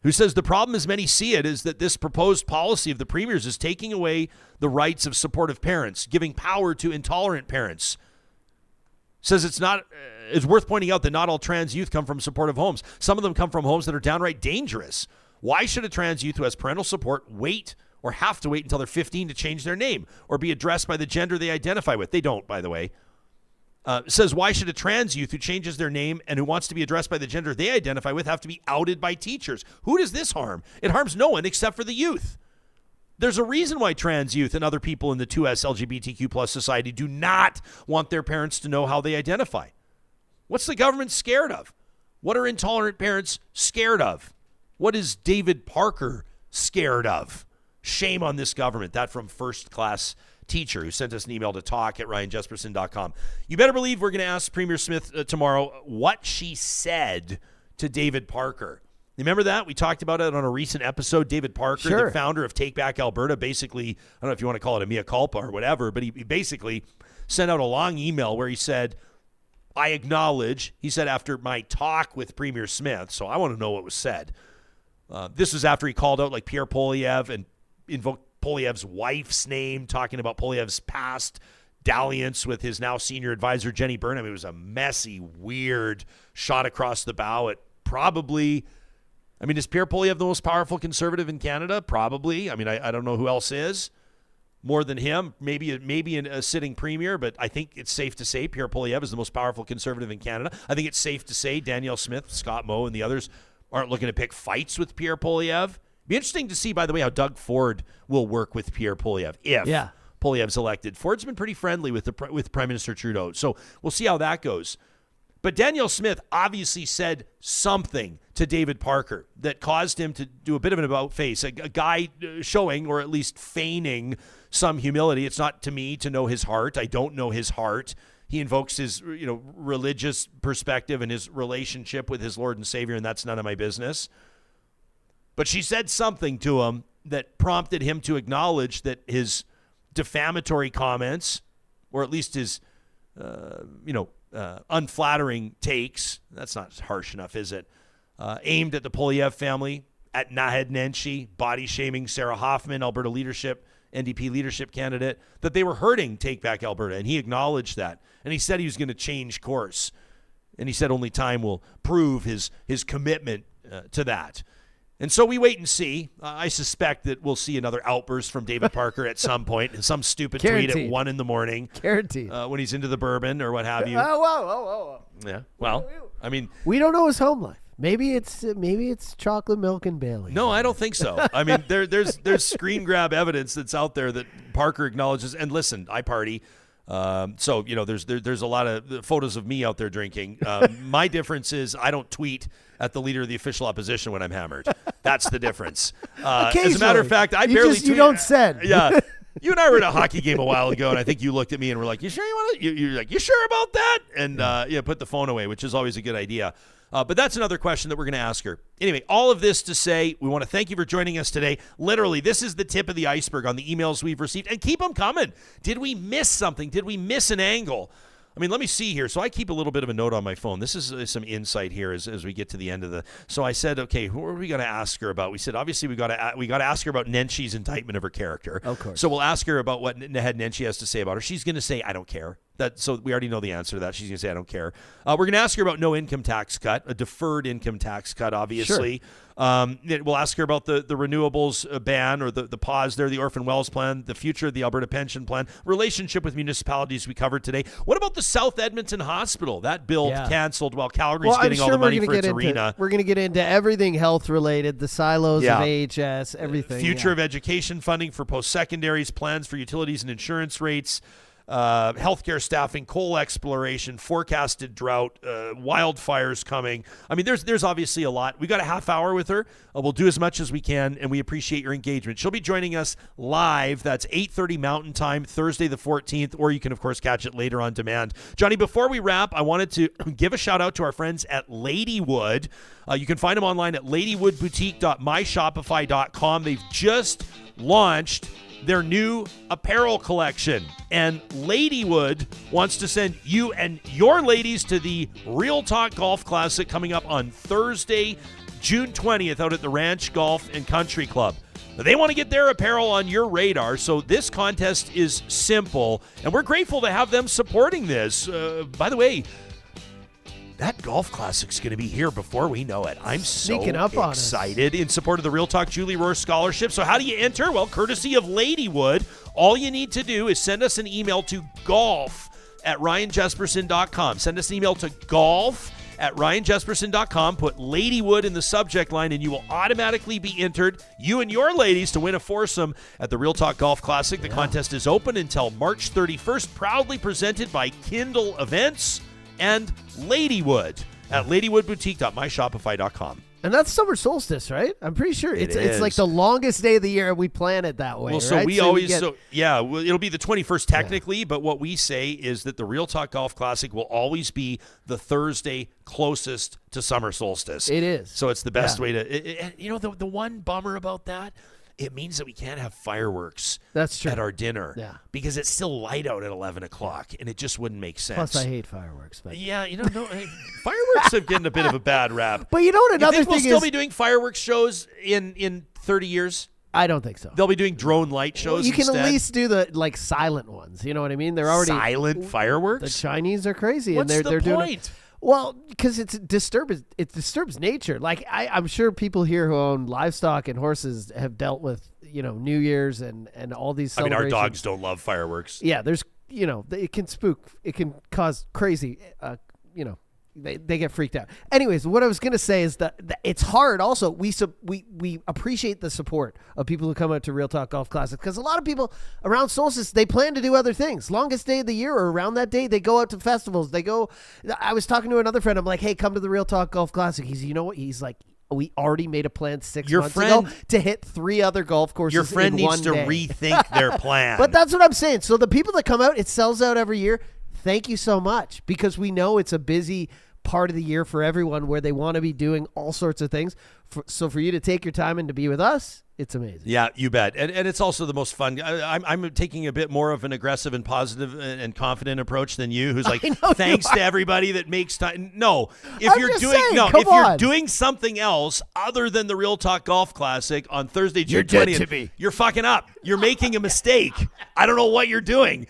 who says the problem as many see it is that this proposed policy of the Premier's is taking away the rights of supportive parents, giving power to intolerant parents. Says it's worth pointing out that not all trans youth come from supportive homes. Some of them come from homes that are downright dangerous. Why should a trans youth who has parental support wait or have to wait until they're 15 to change their name or be addressed by the gender they identify with? They don't, by the way. Says, why should a trans youth who changes their name and who wants to be addressed by the gender they identify with have to be outed by teachers? Who does this harm? It harms no one except for the youth. There's a reason why trans youth and other people in the 2S LGBTQ plus society do not want their parents to know how they identify. What's the government scared of? What are intolerant parents scared of? What is David Parker scared of? Shame on this government. That from First Class Teacher, who sent us an email to talk@ryanjesperson.com. You better believe we're going to ask Premier Smith tomorrow what she said to David Parker. Remember that? We talked about it on a recent episode. David Parker, Sure. the founder of Take Back Alberta, basically, I don't know if you want to call it a mea culpa or whatever, but he basically sent out a long email where he said, I acknowledge, he said after my talk with Premier Smith, so I want to know what was said. This was after he called out like Pierre Poilievre and invoked Poilievre's wife's name, talking about Poilievre's past dalliance with his now senior advisor, Jenny Burnham. It was a messy, weird shot across the bow at probably, I mean, is Pierre Poilievre the most powerful conservative in Canada? Probably. I mean, I don't know who else is more than him. Maybe a sitting premier, but I think it's safe to say Pierre Poilievre is the most powerful conservative in Canada. I think it's safe to say Danielle Smith, Scott Moe, and the others aren't looking to pick fights with Pierre Poilievre. Be interesting to see, by the way, how Doug Ford will work with Pierre Poilievre if Poilievre's elected. Ford's been pretty friendly with Prime Minister Trudeau, so we'll see how that goes. But Danielle Smith obviously said something to David Parker that caused him to do a bit of an about-face, a guy showing, or at least feigning, some humility. It's not to me to know his heart. I don't know his heart. He invokes his religious perspective and his relationship with his Lord and Savior, and that's none of my business. But she said something to him that prompted him to acknowledge that his defamatory comments, or at least his, unflattering takes, that's not harsh enough, is it? Aimed at the Poilievre family, at Naheed Nenshi, body shaming Sarah Hoffman, Alberta NDP leadership candidate, that they were hurting Take Back Alberta. And he acknowledged that. And he said he was going to change course. And he said only time will prove his commitment to that. And so we wait and see. I suspect that we'll see another outburst from David Parker at some point, some stupid tweet at 1 a.m. Guaranteed. When he's into the bourbon or what have you. Whoa. Yeah. Well, I mean, we don't know his home life. Maybe it's chocolate milk and Bailey. No, I don't think so. I mean, there's screen grab evidence that's out there that Parker acknowledges. And listen, I party. So there's a lot of photos of me out there drinking. My difference is I don't tweet at the leader of the official opposition when I'm hammered. That's the difference. As a matter of fact, I barely tweet. You don't send. Yeah. You and I were at a hockey game a while ago, and I think you looked at me and were like, "You sure you want to?" You're like, "You sure about that?" And put the phone away, which is always a good idea. But that's another question that we're going to ask her. Anyway, all of this to say, we want to thank you for joining us today. Literally, this is the tip of the iceberg on the emails we've received. And keep them coming. Did we miss something? Did we miss an angle? I mean, let me see here. So I keep a little bit of a note on my phone. This is some insight here as we get to the end of the. So I said, okay, who are we going to ask her about? We said, obviously, we got to ask her about Nenshi's indictment of her character. Of course. So we'll ask her about what Naheed Nenshi has to say about her. She's going to say, I don't care. So we already know the answer to that. She's going to say, I don't care. We're going to ask her about no income tax cut, a deferred income tax cut, obviously. Sure. We'll ask her about the renewables ban or the pause there, the Orphan Wells plan, the future of the Alberta pension plan, relationship with municipalities we covered today. What about the South Edmonton Hospital? That bill canceled while Calgary's getting all the money for its arena. We're going to get into everything health related, the silos of AHS, everything. Future of education funding for post-secondaries, plans for utilities and insurance rates, healthcare staffing, coal exploration, forecasted drought, wildfires coming. I mean, there's obviously a lot. We got a half hour with her. We'll do as much as we can, and we appreciate your engagement. She'll be joining us live. That's 8:30 Mountain Time, Thursday the 14th, or you can, of course, catch it later on demand. Johnny, before we wrap, I wanted to give a shout-out to our friends at Ladywood. You can find them online at ladywoodboutique.myshopify.com. They've just launched their new apparel collection, and Ladywood wants to send you and your ladies to the Real Talk Golf Classic coming up on Thursday, June 20th out at the Ranch Golf and Country Club. They want to get their apparel on your radar, so this contest is simple, and we're grateful to have them supporting this. By the way, that golf classic's going to be here before we know it. I'm so excited in support of the Real Talk Julie Rohr Scholarship. So how do you enter? Well, courtesy of Ladywood, all you need to do is send us an email to golf@ryanjesperson.com. Send us an email to golf@ryanjesperson.com. Put Ladywood in the subject line, and you will automatically be entered, you and your ladies, to win a foursome at the Real Talk Golf Classic. The contest is open until March 31st, proudly presented by Kindle Events and Ladywood at ladywoodboutique.myshopify.com. And that's summer solstice, right? I'm pretty sure it's like the longest day of the year, and we plan it that way. Well, so right? we it'll be the 21st technically, but what we say is that the Real Talk Golf Classic will always be the Thursday closest to summer solstice. It is. So it's the best way to. The one bummer about that, it means that we can't have fireworks. That's true. At our dinner. Yeah. Because it's still light out at 11 o'clock, and it just wouldn't make sense. Plus, I hate fireworks. But. Yeah, fireworks have gotten a bit of a bad rap. But another thing we'll still be doing fireworks shows in 30 years? I don't think so. They'll be doing drone light shows. You can instead. at least do the silent ones. You know what I mean? They're already silent fireworks. The Chinese are crazy, What's and they're the doing point? Well, because it disturbs nature. Like I'm sure people here who own livestock and horses have dealt with New Year's and all these celebrations. Our dogs don't love fireworks. Yeah, there's it can spook. It can cause crazy. They get freaked out. Anyways, what I was gonna say is that it's hard. Also, we appreciate the support of people who come out to Real Talk Golf Classic, because a lot of people around solstice, they plan to do other things. Longest day of the year or around that day, they go out to festivals. I was talking to another friend. I'm like, hey, come to the Real Talk Golf Classic. You know what? He's like, we already made a plan 6 months ago to hit 3 other golf courses. Your friend in needs to rethink their plan. But that's what I'm saying. So the people that come out, it sells out every year. Thank you so much, because we know it's a busy part of the year for everyone where they want to be doing all sorts of things. So for you to take your time and to be with us, it's amazing. Yeah, you bet. And it's also the most fun. I'm taking a bit more of an aggressive and positive and confident approach than you, who's like, thanks to everybody that makes time. No, if you're doing something else other than the Real Talk Golf Classic on Thursday, June 20th, you're fucking up. You're making a mistake. I don't know what you're doing.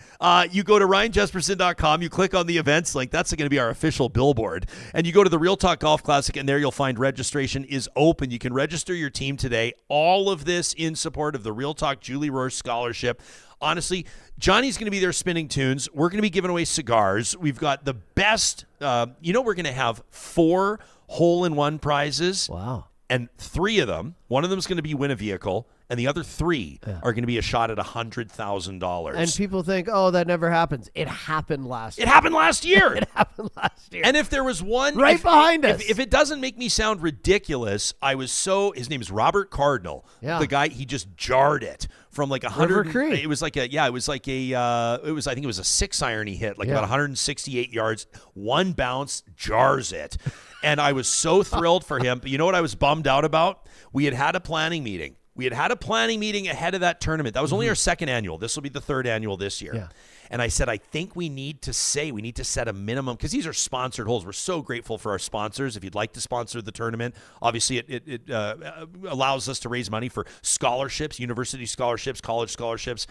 You go to ryanjesperson.com, you click on the events link. That's going to be our official billboard. And you go to the Real Talk Golf Classic, and there you'll find registration is open. You can register your team today. All of this in support of the Real Talk Julie Rohr Scholarship. Honestly, Johnny's going to be there spinning tunes. We're going to be giving away cigars. We've got the best, we're going to have 4 hole-in-one prizes. Wow. And 3 of them, one of them is going to be win a vehicle, and the other 3 are going to be a shot at $100,000. And people think, oh, that never happens. It happened last year. It happened last year. It happened last year. And if there was one behind us. If it doesn't make me sound ridiculous, his name is Robert Cardinal. Yeah. The guy, he just jarred it from like 100. River Creek. It was I think it was a 6-iron he hit, about 168 yards. One bounce, jars it. And I was so thrilled for him. But you know what I was bummed out about? We had a planning meeting. We had a planning meeting ahead of that tournament. That was only our second annual. This will be the third annual this year. Yeah. And I said, I think we need to set a minimum, because these are sponsored holes. We're so grateful for our sponsors. If you'd like to sponsor the tournament, obviously it allows us to raise money for scholarships, university scholarships, college scholarships,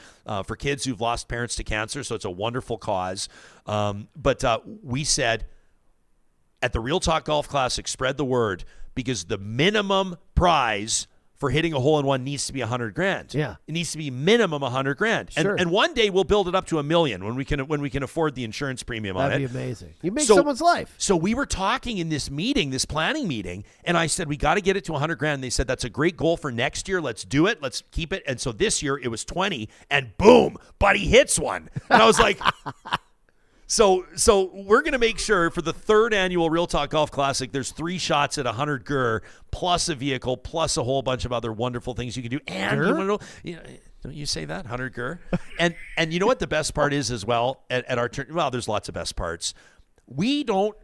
for kids who've lost parents to cancer. So it's a wonderful cause. But we said at the Real Talk Golf Classic, spread the word, because the minimum prize for hitting a hole-in-one needs to be $100,000. Yeah. It needs to be minimum $100,000. Sure. And one day we'll build it up to $1 million when we can afford the insurance premium on it. That'd be amazing. You make someone's life. So we were talking in this meeting, this planning meeting, and I said, we got to get it to $100,000. They said, that's a great goal for next year. Let's do it. Let's keep it. And so this year it was 20, and boom, Buddy hits one. And I was like, So we're going to make sure for the third annual Real Talk Golf Classic, there's 3 shots at 100 GER, plus a vehicle, plus a whole bunch of other wonderful things you can do. And you want to know, don't you say that, 100 GER? And you know what the best part is as well at our turn? Well, there's lots of best parts. We don't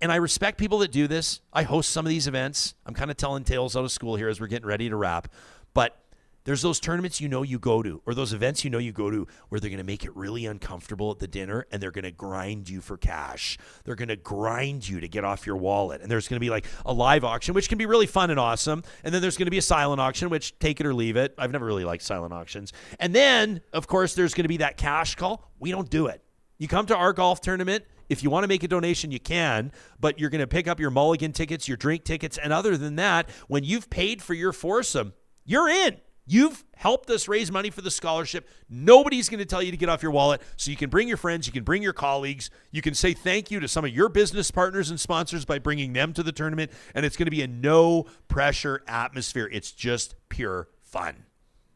and I respect people that do this. I host some of these events. I'm kind of telling tales out of school here as we're getting ready to wrap. But there's those tournaments you go to, or those events you go to, where they're going to make it really uncomfortable at the dinner, and they're going to grind you for cash. They're going to grind you to get off your wallet. And there's going to be like a live auction, which can be really fun and awesome. And then there's going to be a silent auction, which take it or leave it. I've never really liked silent auctions. And then, of course, there's going to be that cash call. We don't do it. You come to our golf tournament. If you want to make a donation, you can, but you're going to pick up your mulligan tickets, your drink tickets. And other than that, when you've paid for your foursome, you're in. You've helped us raise money for the scholarship. Nobody's going to tell you to get off your wallet. So you can bring your friends. You can bring your colleagues. You can say thank you to some of your business partners and sponsors by bringing them to the tournament. And it's going to be a no-pressure atmosphere. It's just pure fun.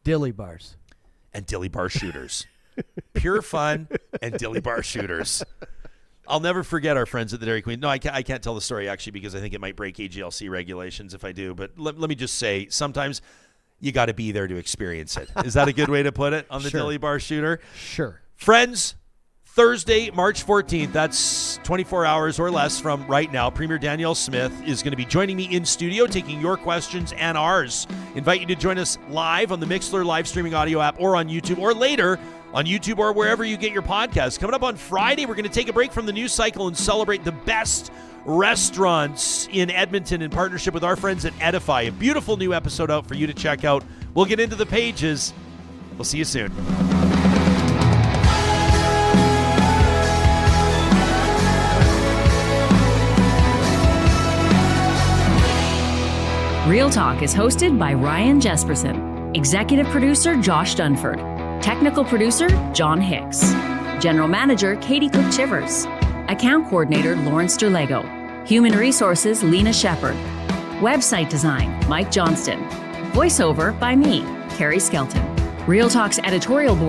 Dilly bars. And dilly bar shooters. Pure fun and dilly bar shooters. I'll never forget our friends at the Dairy Queen. No, I can't tell the story, actually, because I think it might break AGLC regulations if I do. But let me just say, sometimes you got to be there to experience it. Is that a good way to put it on the Dilly Bar Shooter? Sure. Friends, Thursday, March 14th, that's 24 hours or less from right now, Premier Danielle Smith is going to be joining me in studio, taking your questions and ours. Invite you to join us live on the Mixlr live streaming audio app, or on YouTube, or later on YouTube, or wherever you get your podcasts. Coming up on Friday, we're going to take a break from the news cycle and celebrate the best restaurants in Edmonton in partnership with our friends at Edify. A beautiful new episode out for you to check out. We'll get into the pages. We'll see you soon. Real Talk is hosted by Ryan Jesperson, executive producer Josh Dunford, technical producer John Hicks, general manager Katie Cook-Chivers, account coordinator Lawrence Derlego, human resources Lena Shepard, website design Mike Johnston, voiceover by me, Carrie Skelton. Real Talk's editorial board